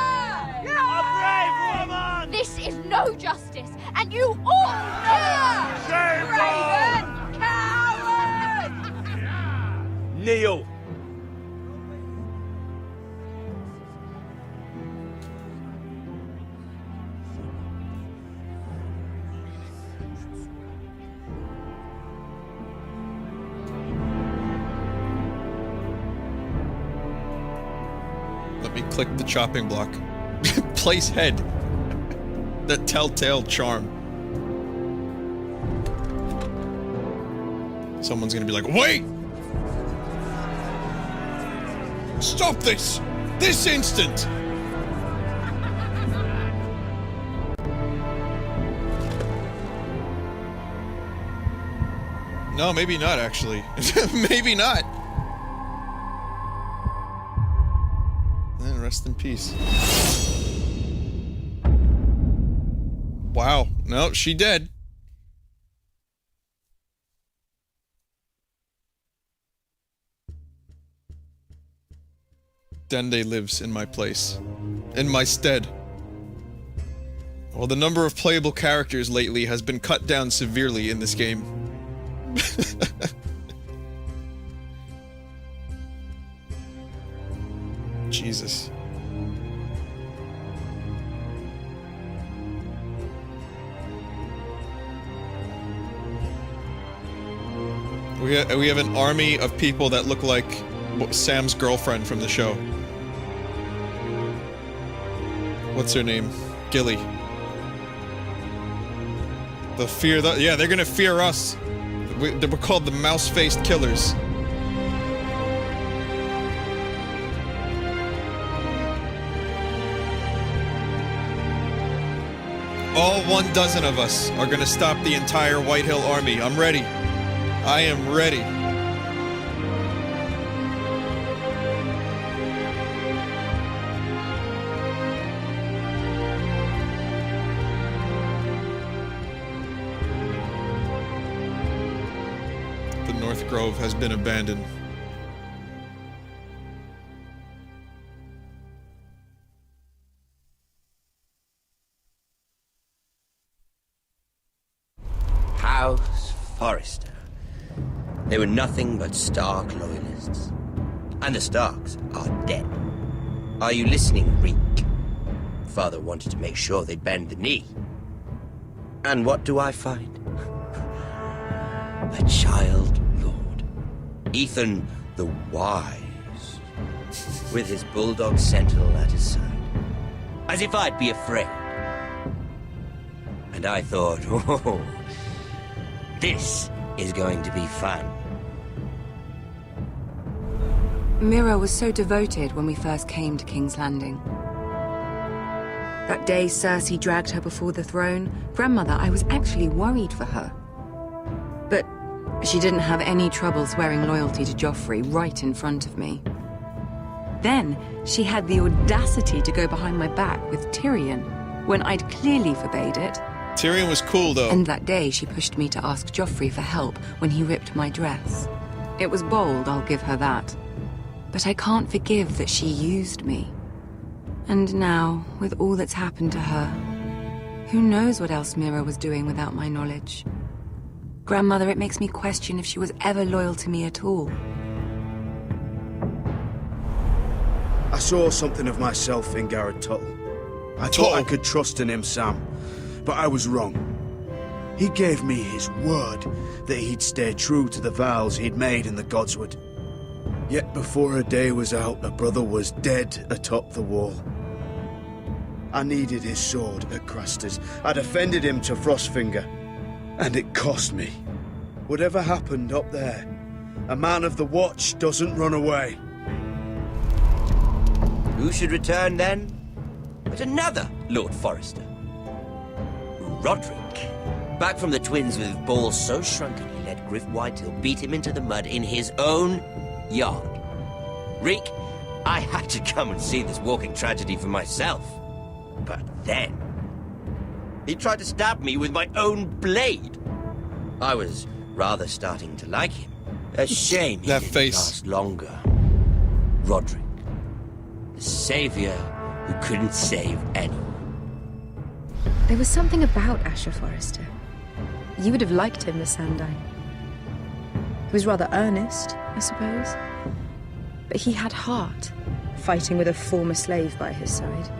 A brave woman! This is no justice, and you all know it! Raven! Coward! Kneel! Let me click the chopping block. Place head. That telltale charm. Someone's gonna be like, wait! Stop this! This instant! No, maybe not, actually. Maybe not. Rest in peace. Wow. No, she dead. Dende lives in my place. In my stead. Well, the number of playable characters lately has been cut down severely in this game. Jesus. We have an army of people that look like Sam's girlfriend from the show. What's her name? Gilly. Yeah, they're gonna fear us. We're called the mouse-faced killers. All 12 of us are gonna stop the entire Whitehill army. I'm ready. I am ready. The North Grove has been abandoned. House Forrester. They were nothing but Stark loyalists. And the Starks are dead. Are you listening, Reek? Father wanted to make sure they'd bend the knee. And what do I find? A child lord. Ethan the Wise. With his bulldog sentinel at his side. As if I'd be afraid. And I thought, oh, this is going to be fun. Mira was so devoted when we first came to King's Landing. That day Cersei dragged her before the throne, Grandmother, I was actually worried for her. But she didn't have any trouble swearing loyalty to Joffrey right in front of me. Then she had the audacity to go behind my back with Tyrion, when I'd clearly forbade it. Tyrion was cool, though. And that day she pushed me to ask Joffrey for help when he ripped my dress. It was bold, I'll give her that. But I can't forgive that she used me. And now, with all that's happened to her, who knows what else Mira was doing without my knowledge? Grandmother, it makes me question if she was ever loyal to me at all. I saw something of myself in Gared Tuttle. I thought I could trust in him, Sam, but I was wrong. He gave me his word that he'd stay true to the vows he'd made in the Godswood. Yet before a day was out, a brother was dead atop the wall. I needed his sword at Craster's. I defended him to Frostfinger, and it cost me. Whatever happened up there, a man of the Watch doesn't run away. Who should return then? But another Lord Forrester. Roderick. Back from the Twins with balls so shrunken he let Griff Whitehill beat him into the mud in his own yard. Reek, I had to come and see this walking tragedy for myself. But then, he tried to stab me with my own blade. I was rather starting to like him. A shame he didn't last longer. Roderick, the savior who couldn't save anyone. There was something about Asher Forrester. You would have liked him, Miss Sandine. He was rather earnest, I suppose. But he had heart, fighting with a former slave by his side.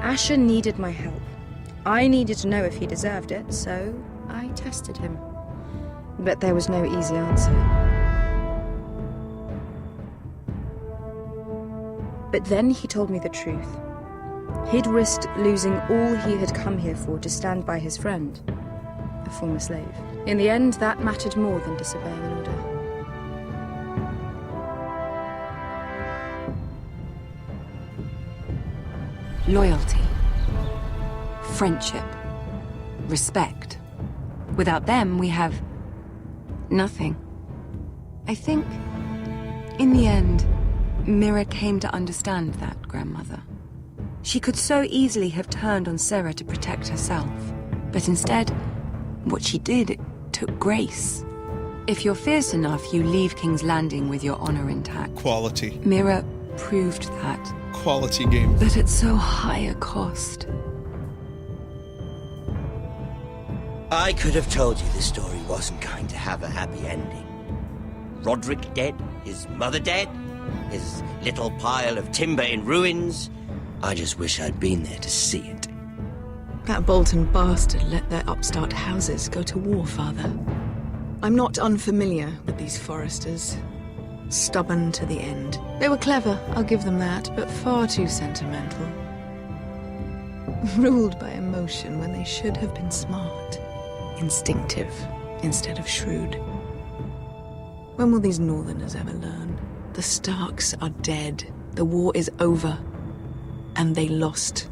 Asher needed my help. I needed to know if he deserved it, so I tested him. But there was no easy answer. But then he told me the truth. He'd risked losing all he had come here for to stand by his friend, a former slave. In the end, that mattered more than disobeying an order. Loyalty. Friendship. Respect. Without them, we have nothing. I think, in the end, Mira came to understand that, Grandmother. She could so easily have turned on Sarah to protect herself, but instead, what she did took grace. If you're fierce enough, you leave King's Landing with your honor intact. Quality. Mira proved that. Quality game. But at so high a cost. I could have told you this story wasn't going to have a happy ending. Roderick dead, his mother dead, his little pile of timber in ruins. I just wish I'd been there to see it. That Bolton bastard let their upstart houses go to war, Father. I'm not unfamiliar with these Forresters. Stubborn to the end. They were clever, I'll give them that, but far too sentimental. Ruled by emotion when they should have been smart. Instinctive instead of shrewd. When will these Northerners ever learn? The Starks are dead. The war is over. And they lost.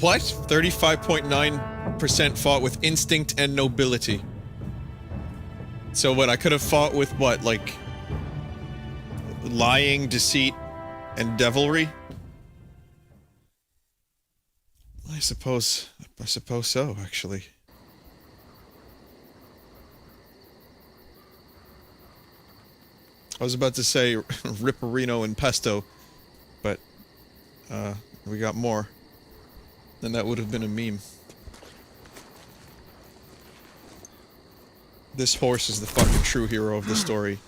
What? 35.9% fought with instinct and nobility. So what, I could have fought with what, like... lying, deceit, and devilry? I suppose so, actually. I was about to say Ripperino and Pesto, but we got more. Then that would have been a meme. This horse is the fucking true hero of the story.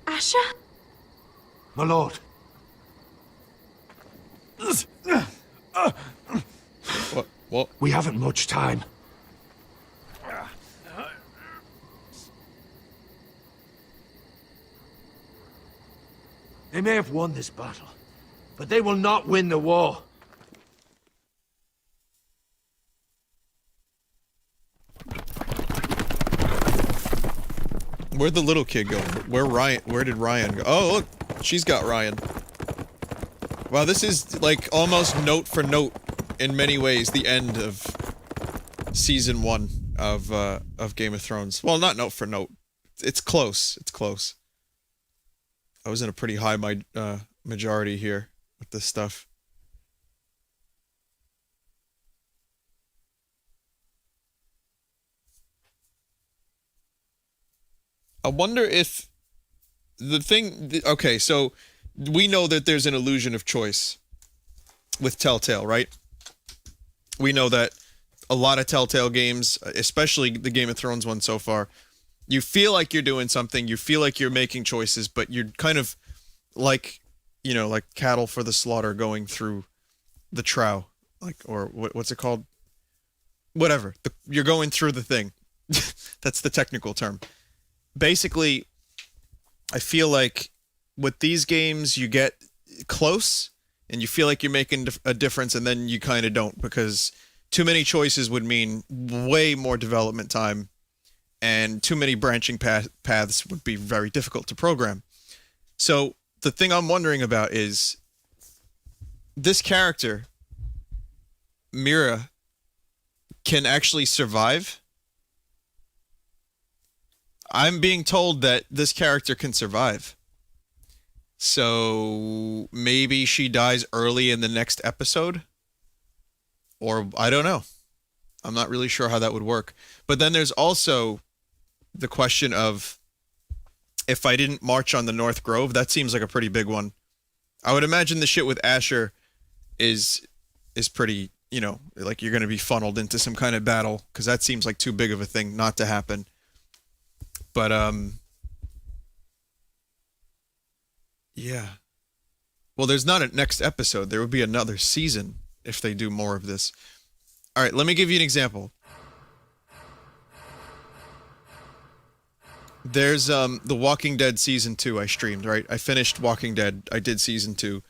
Asher? My lord. Well, we haven't much time. They may have won this battle, but they will not win the war. Where'd the little kid go? Where did Ryan go? Oh, look, she's got Ryan. Wow, this is like almost note for note in many ways the end of season 1 of Game of Thrones. Well, not note for note. It's close. It's close. I was in a pretty high majority here with this stuff. I wonder if the thing... Okay, so we know that there's an illusion of choice with Telltale, right? We know that a lot of Telltale games, especially the Game of Thrones one so far, you feel like you're doing something, you feel like you're making choices, but you're kind of like, you know, like cattle for the slaughter going through the trough, like, or what's it called? Whatever. You're going through the thing. That's the technical term. Basically, I feel like with these games, you get close and you feel like you're making a difference, and then you kind of don't, because too many choices would mean way more development time, and too many branching paths would be very difficult to program. So the thing I'm wondering about is this character, Mira, can actually survive. I'm being told that this character can survive. So maybe she dies early in the next episode? Or I don't know. I'm not really sure how that would work. But then there's also the question of, if I didn't march on the North Grove, that seems like a pretty big one. I would imagine the shit with Asher is pretty, you know, like you're going to be funneled into some kind of battle, because that seems like too big of a thing not to happen. But, yeah. Well, there's not a next episode. There would be another season if they do more of this. All right, let me give you an example. There's The Walking Dead Season 2 I streamed, right? I finished Walking Dead. I did Season 2.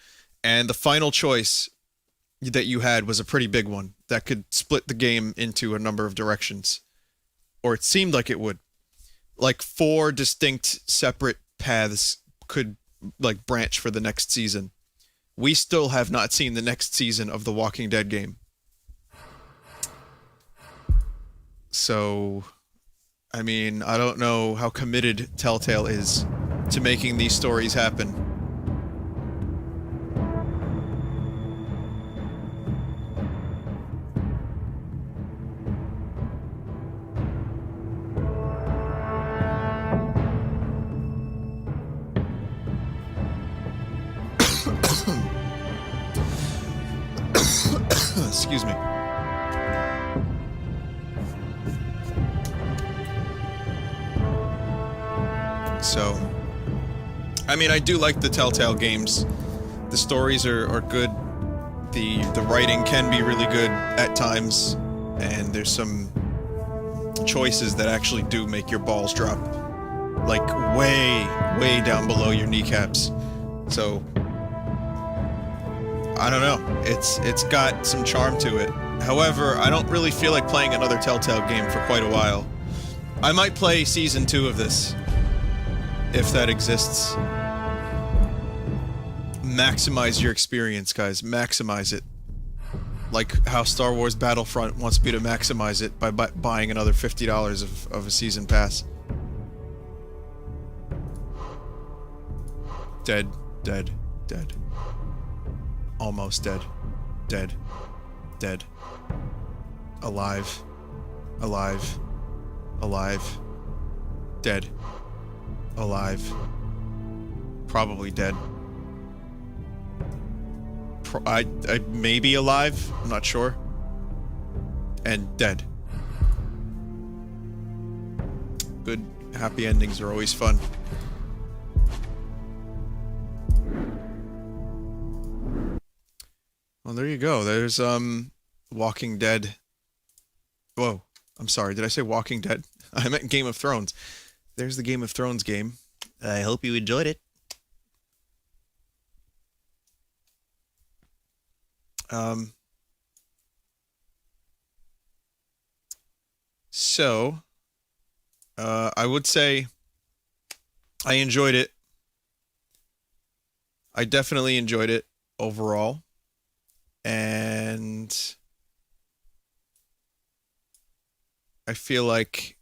And the final choice that you had was a pretty big one that could split the game into a number of directions. Or it seemed like it would. Like 4 distinct separate paths could like branch for the next season. We still have not seen the next season of the Walking Dead game. So, I mean, I don't know how committed Telltale is to making these stories happen. Excuse me. So, I mean, I do like the Telltale games. The stories are good. The writing can be really good at times, and there's some choices that actually do make your balls drop, like way down below your kneecaps. So, I don't know. It's got some charm to it. However, I don't really feel like playing another Telltale game for quite a while. I might play Season 2 of this, if that exists. Maximize your experience, guys. Maximize it. Like how Star Wars Battlefront wants me to maximize it by buying another $50 of a season pass. Dead. Dead. Dead. Almost dead. Dead. Dead. Alive. Alive. Alive. Dead. Alive. Probably dead. I may be alive. I'm not sure. And dead. Good, happy endings are always fun. Well, there you go. There's Walking Dead. Whoa, I'm sorry. Did I say Walking Dead? I meant Game of Thrones. There's the Game of Thrones game. I hope you enjoyed it. So, I would say I enjoyed it. I definitely enjoyed it overall. And I feel like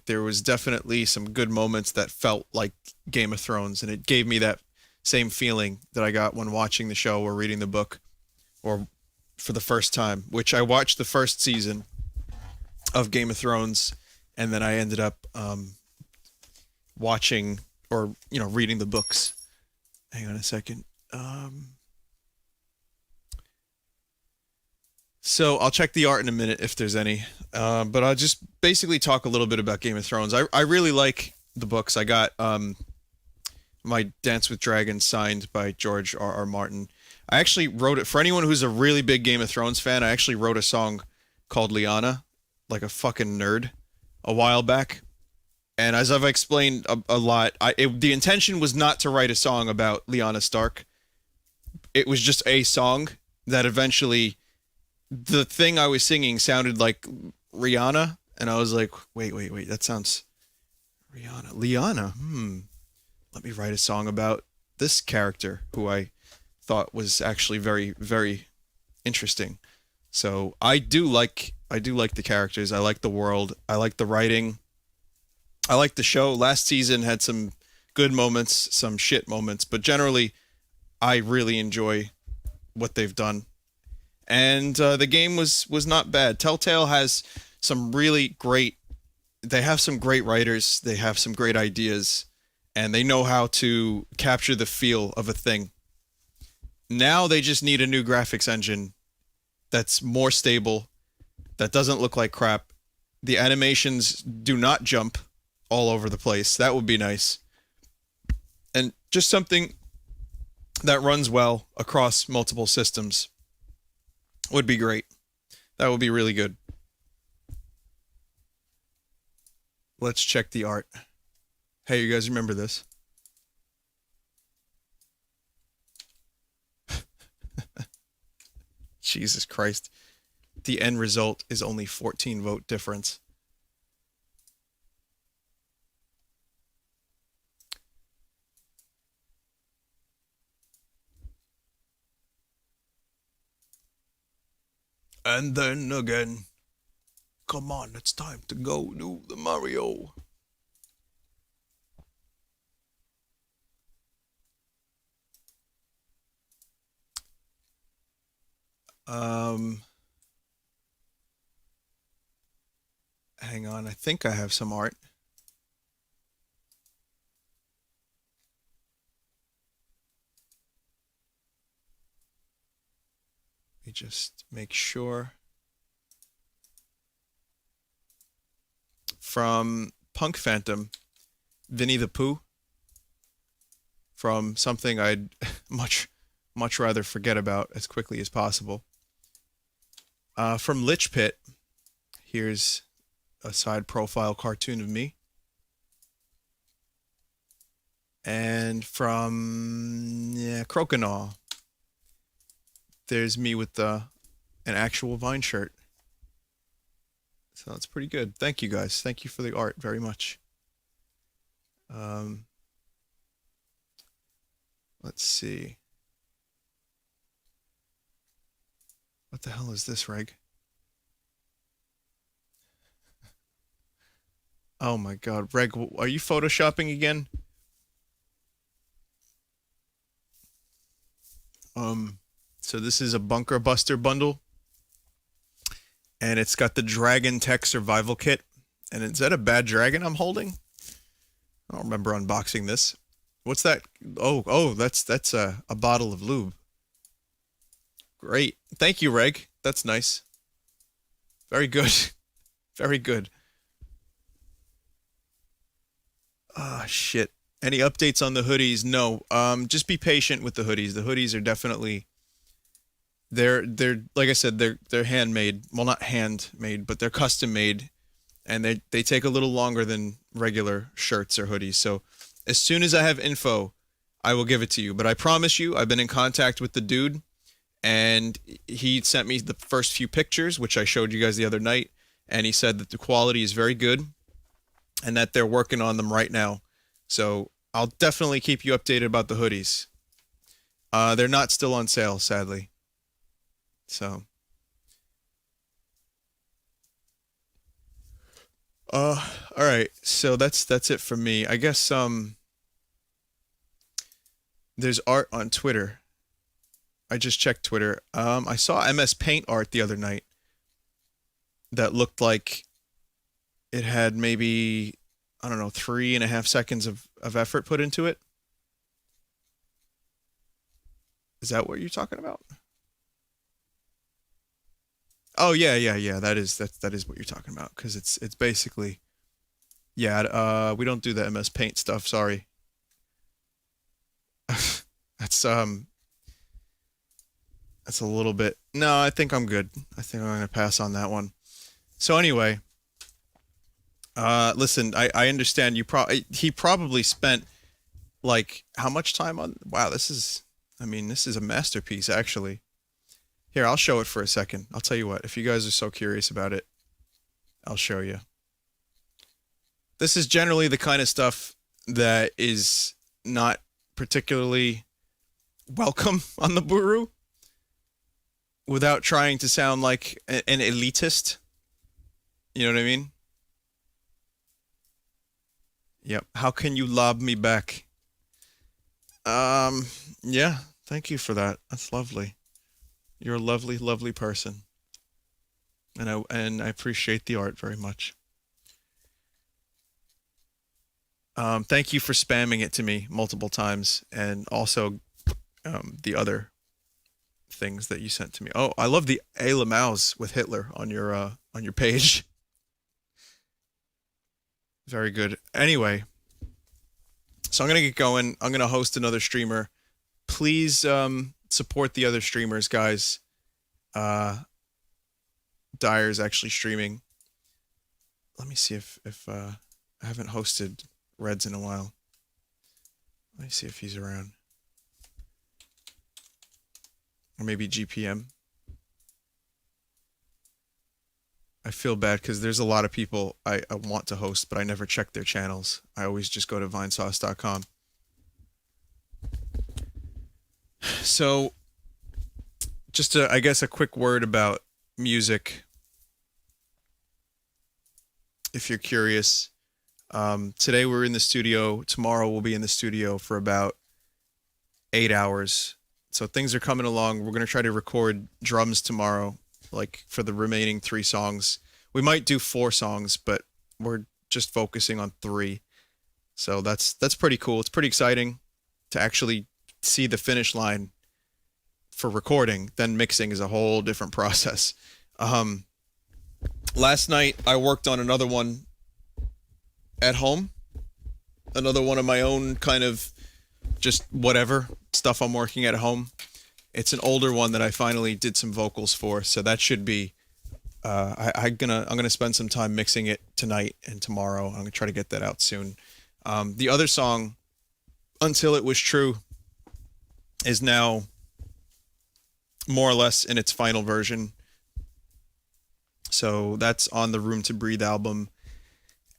there was definitely some good moments that felt like Game of Thrones, and it gave me that same feeling that I got when watching the show or reading the book, or for the first time, which I watched the first season of Game of Thrones, and then I ended up watching or reading the books. Hang on a second. So I'll check the art in a minute if there's any, but I'll just basically talk a little bit about Game of Thrones. I really like the books. I got my Dance with Dragons signed by George R.R. Martin. I actually wrote it for anyone who's a really big Game of Thrones fan. I actually wrote a song called Lyanna, like a fucking nerd, a while back. And as I've explained a lot, the intention was not to write a song about Lyanna Stark. It was just a song that eventually, the thing I was singing sounded like Rihanna, and I was like, wait, that sounds Rihanna. Lyanna, let me write a song about this character who I thought was actually very, very interesting. So I do like the characters. I like the world. I like the writing. I like the show. Last season had some good moments, some shit moments, but generally I really enjoy what they've done. And the game was not bad. Telltale has some really great, they have some great writers, they have some great ideas, and they know how to capture the feel of a thing. Now they just need a new graphics engine that's more stable, that doesn't look like crap. The animations do not jump all over the place. That would be nice. And just something that runs well across multiple systems would be great. That would be really good. Let's check the art. Hey, you guys remember this? Jesus Christ. The end result is only 14 vote difference. And then again. Come on, it's time to go do the Mario. Hang on, I think I have some art. Let me just make sure. From Punk Phantom, Vinny the Pooh. From something I'd much rather forget about as quickly as possible. From Lich Pit, here's a side profile cartoon of me. And from Croconaw, there's me with an actual Vine shirt. So that's pretty good. Thank you guys. Thank you for the art very much. Let's see. What the hell is this, Reg? Oh my God, Reg, are you photoshopping again? So this is a Bunker Buster bundle. And it's got the Dragon Tech Survival Kit. And is that a bad dragon I'm holding? I don't remember unboxing this. What's that? Oh, that's a bottle of lube. Great. Thank you, Reg. That's nice. Very good. Very good. Ah, shit. Any updates on the hoodies? No. Just be patient with the hoodies. The hoodies are definitely they're like I said, they're handmade. Well, not handmade, but they're custom made, and they take a little longer than regular shirts or hoodies. So as soon as I have info, I will give it to you. But I promise you, I've been in contact with the dude, and he sent me the first few pictures, which I showed you guys the other night, and he said that the quality is very good and that they're working on them right now. So I'll definitely keep you updated about the hoodies. They're not still on sale, sadly. So, all right. So that's it for me. I guess there's art on Twitter. I just checked Twitter. I saw MS Paint art the other night that looked like it had maybe, I don't know, 3.5 seconds of effort put into it. Is that what you're talking about? Oh yeah. That is what you're talking about, because it's basically, yeah. We don't do the MS Paint stuff. Sorry. That's a little bit. No, I think I'm good. I think I'm gonna pass on that one. So anyway, listen, I understand he probably spent like how much time on? Wow, this is a masterpiece actually. Here, I'll show it for a second. I'll tell you what, if you guys are so curious about it, I'll show you. This is generally the kind of stuff that is not particularly welcome on the Buru, without trying to sound like an elitist. You know what I mean? Yep. How can you lob me back? Yeah, thank you for that. That's lovely. You're a lovely, lovely person. And I appreciate the art very much. Thank you for spamming it to me multiple times, and also the other things that you sent to me. Oh, I love the Ayla Mouse with Hitler on your page. Very good. Anyway, so I'm gonna get going. I'm gonna host another streamer. Please support the other streamers, guys. Dyer's actually streaming. Let me see if I haven't hosted Reds in a while. Let me see if he's around. Or maybe GPM. I feel bad because there's a lot of people I want to host, but I never check their channels. I always just go to vinesauce.com. So, just I guess a quick word about music. If you're curious, today we're in the studio. Tomorrow we'll be in the studio for about 8 hours. So things are coming along. We're going to try to record drums tomorrow, like for the remaining 3 songs. We might do 4 songs, but we're just focusing on 3. So that's pretty cool. It's pretty exciting to actually see the finish line for recording. Then mixing is a whole different process. Last night I worked on another one at home. Another one of my own kind of just whatever stuff I'm working at home. It's an older one that I finally did some vocals for, so that should be I'm gonna spend some time mixing it tonight and tomorrow. I'm gonna try to get that out soon. The other song, Until It Was True, is now more or less in its final version. So that's on the Room to Breathe album,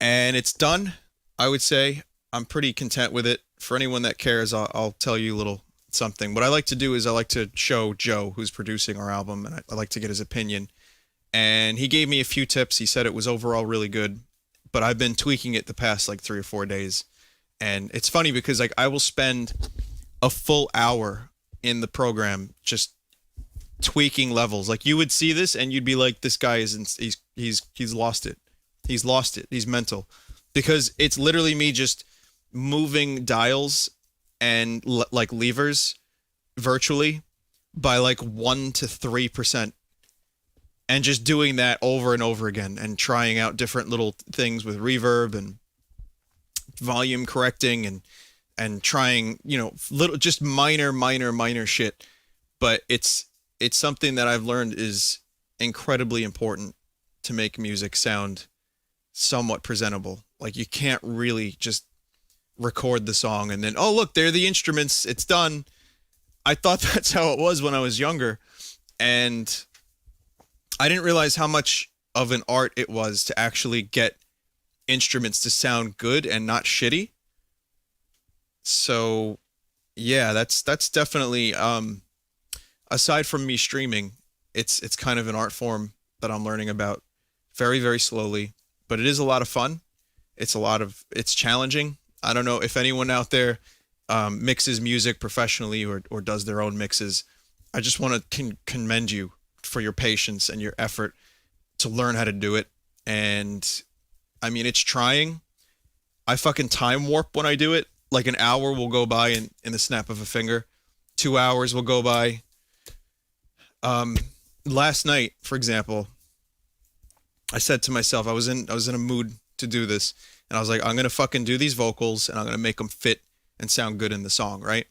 and it's done. I would say I'm pretty content with it. For anyone that cares, I'll tell you a little something. What I like to do is I like to show Joe, who's producing our album, and I like to get his opinion. And he gave me a few tips. He said it was overall really good, but I've been tweaking it the past like 3 or 4 days. And it's funny because like I will spend a full hour in the program just tweaking levels. Like you would see this and you'd be like, this guy he's lost it. He's lost it. He's mental. Because it's literally me just moving dials and like levers virtually by like 1 to 3%, and just doing that over and over again and trying out different little things with reverb and volume correcting and trying, little just minor shit, but it's it's something that I've learned is incredibly important to make music sound somewhat presentable. Like you can't really just record the song and then, oh, look, there are the instruments. It's done. I thought that's how it was when I was younger. And I didn't realize how much of an art it was to actually get instruments to sound good and not shitty. So yeah, that's definitely, aside from me streaming, it's kind of an art form that I'm learning about very, very slowly, but it is a lot of fun. It's challenging. I don't know if anyone out there mixes music professionally or does their own mixes. I just want to commend you for your patience and your effort to learn how to do it. And I mean, it's trying. I fucking time warp when I do it. Like an hour will go by in the snap of a finger. 2 hours will go by. Last night, for example, I said to myself, I was in a mood to do this, and I was like, I'm gonna fucking do these vocals, and I'm gonna make them fit and sound good in the song, right?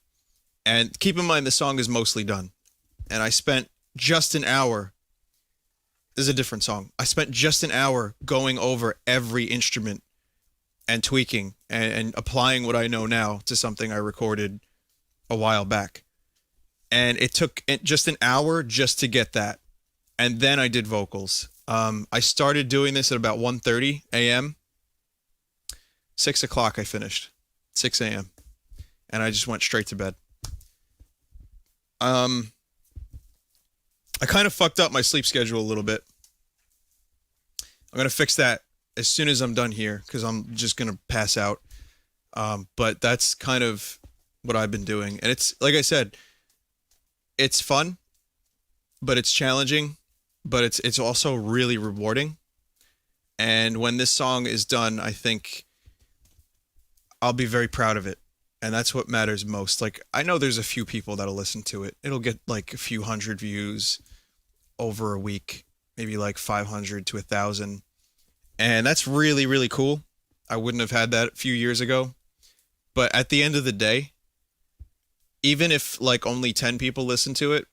And keep in mind, the song is mostly done, and I spent just an hour. This is a different song. I spent just an hour going over every instrument and tweaking and applying what I know now to something I recorded a while back. And it took just an hour just to get that. And then I did vocals. I started doing this at about 1:30 a.m. 6 o'clock I finished. 6 a.m. And I just went straight to bed. I kind of fucked up my sleep schedule a little bit. I'm going to fix that as soon as I'm done here because I'm just going to pass out. But that's kind of what I've been doing. And it's, like I said, it's fun, but it's challenging, but it's also really rewarding. And when this song is done, I think I'll be very proud of it. And that's what matters most. Like, I know there's a few people that'll listen to it. It'll get like a few hundred views over a week, maybe like 500 to 1,000. And that's really, really cool. I wouldn't have had that a few years ago. But at the end of the day, even if like only 10 people listen to it,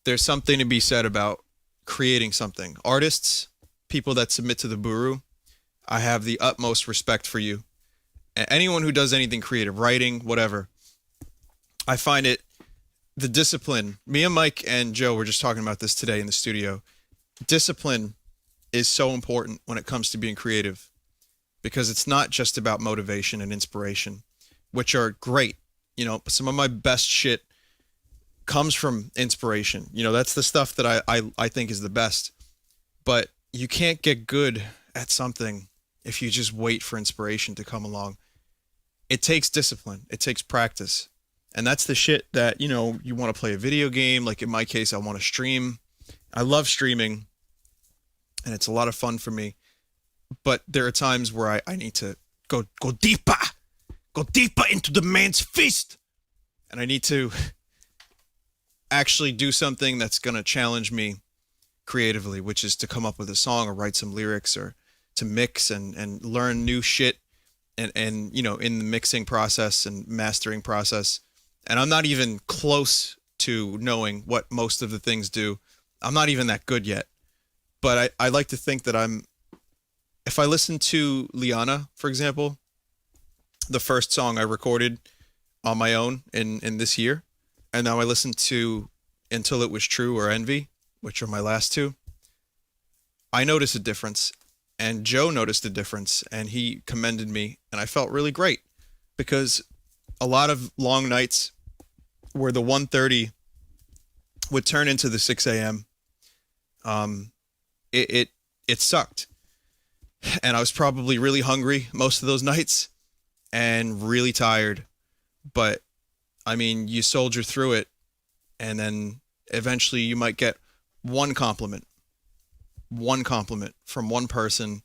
there's something to be said about creating something. Artists, people that submit to the Buru, I have the utmost respect for you. Anyone who does anything creative, writing, whatever, I find it, the discipline, me and Mike and Joe were just talking about this today in the studio. Discipline is so important when it comes to being creative because it's not just about motivation and inspiration, which are great. You know, some of my best shit comes from inspiration. You know, that's the stuff that I think is the best. But you can't get good at something if you just wait for inspiration to come along. It takes discipline. It takes practice. And that's the shit that, you know, you want to play a video game. Like in my case, I want to stream. I love streaming. And it's a lot of fun for me. But there are times where I need to go deeper. Go deeper into the man's fist. And I need to actually do something that's going to challenge me creatively, which is to come up with a song or write some lyrics or to mix and learn new shit and you know, in the mixing process and mastering process. And I'm not even close to knowing what most of the things do. I'm not even that good yet. But I like to think that if I listen to Liana, for example, the first song I recorded on my own in this year, and now I listen to Until It Was True or Envy, which are my last two, I noticed a difference. And Joe noticed a difference, and he commended me, and I felt really great because a lot of long nights where the 1:30 would turn into the 6 a.m. It sucked, and I was probably really hungry most of those nights and really tired. But I mean, you soldier through it, and then eventually you might get one compliment from one person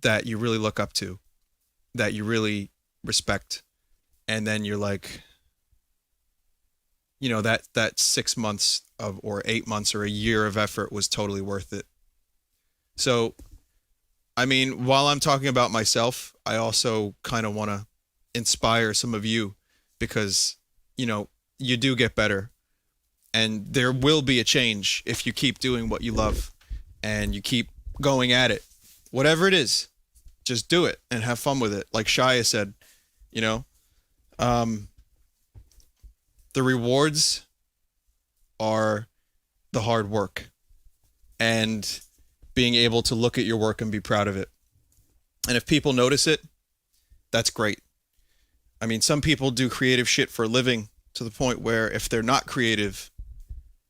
that you really look up to, that you really respect. And then you're like, you know, that 6 months or 8 months or a year of effort was totally worth it. So, I mean, while I'm talking about myself, I also kind of want to inspire some of you because, you know, you do get better. And there will be a change if you keep doing what you love and you keep going at it. Whatever it is, just do it and have fun with it. Like Shia said, you know, the rewards are the hard work and being able to look at your work and be proud of it. And if people notice it, that's great. I mean, some people do creative shit for a living to the point where if they're not creative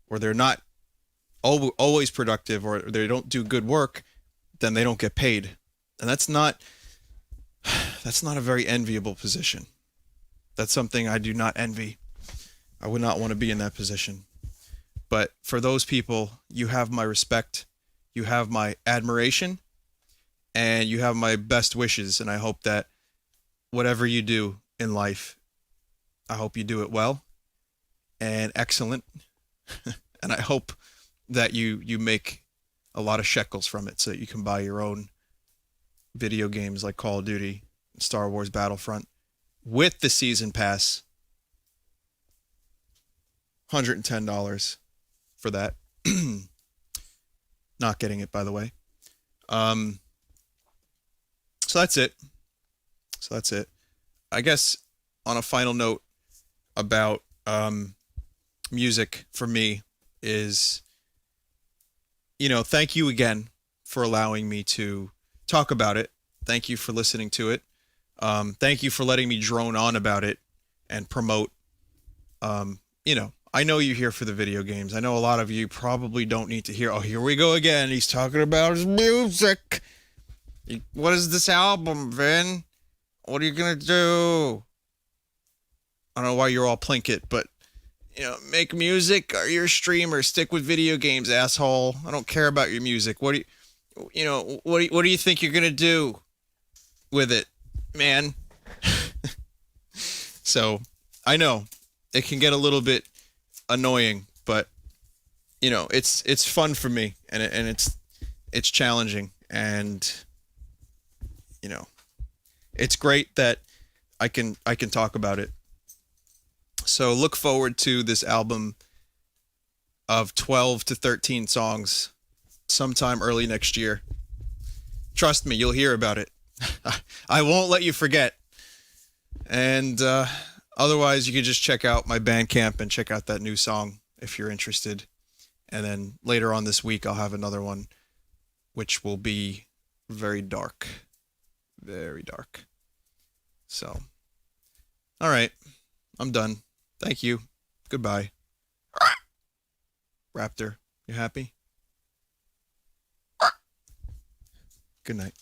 or they're not always productive or they don't do good work, then they don't get paid. And that's not a very enviable position. That's something I do not envy. I would not want to be in that position. But for those people, you have my respect, you have my admiration, and you have my best wishes. And I hope that whatever you do in life, I hope you do it well and excellent. And I hope that you make a lot of shekels from it so that you can buy your own video games like Call of Duty, Star Wars Battlefront with the season pass. $110 for that. Not getting it, by the way. So that's it. I guess on a final note about music for me is, you know, thank you again for allowing me to talk about it. Thank you for listening to it. Thank you for letting me drone on about it and promote. You know, I know you're here for the video games. I know a lot of you probably don't need to hear, oh, here we go again. He's talking about his music. What is this album, Vin? What are you going to do? I don't know why you're all Plinkett, but, you know, make music or you're a streamer. Stick with video games, asshole. I don't care about your music. What do you think you're going to do with it, man? So, I know it can get a little bit annoying, but you know, it's fun for me and it's challenging, and you know, it's great that I can talk about it. So look forward to this album of 12 to 13 songs sometime early next year. Trust me, you'll hear about it. I won't let you forget. And otherwise, you can just check out my Bandcamp and check out that new song if you're interested. And then later on this week, I'll have another one, which will be very dark. Very dark. So, all right. I'm done. Thank you. Goodbye. Raptor, you happy? Good night.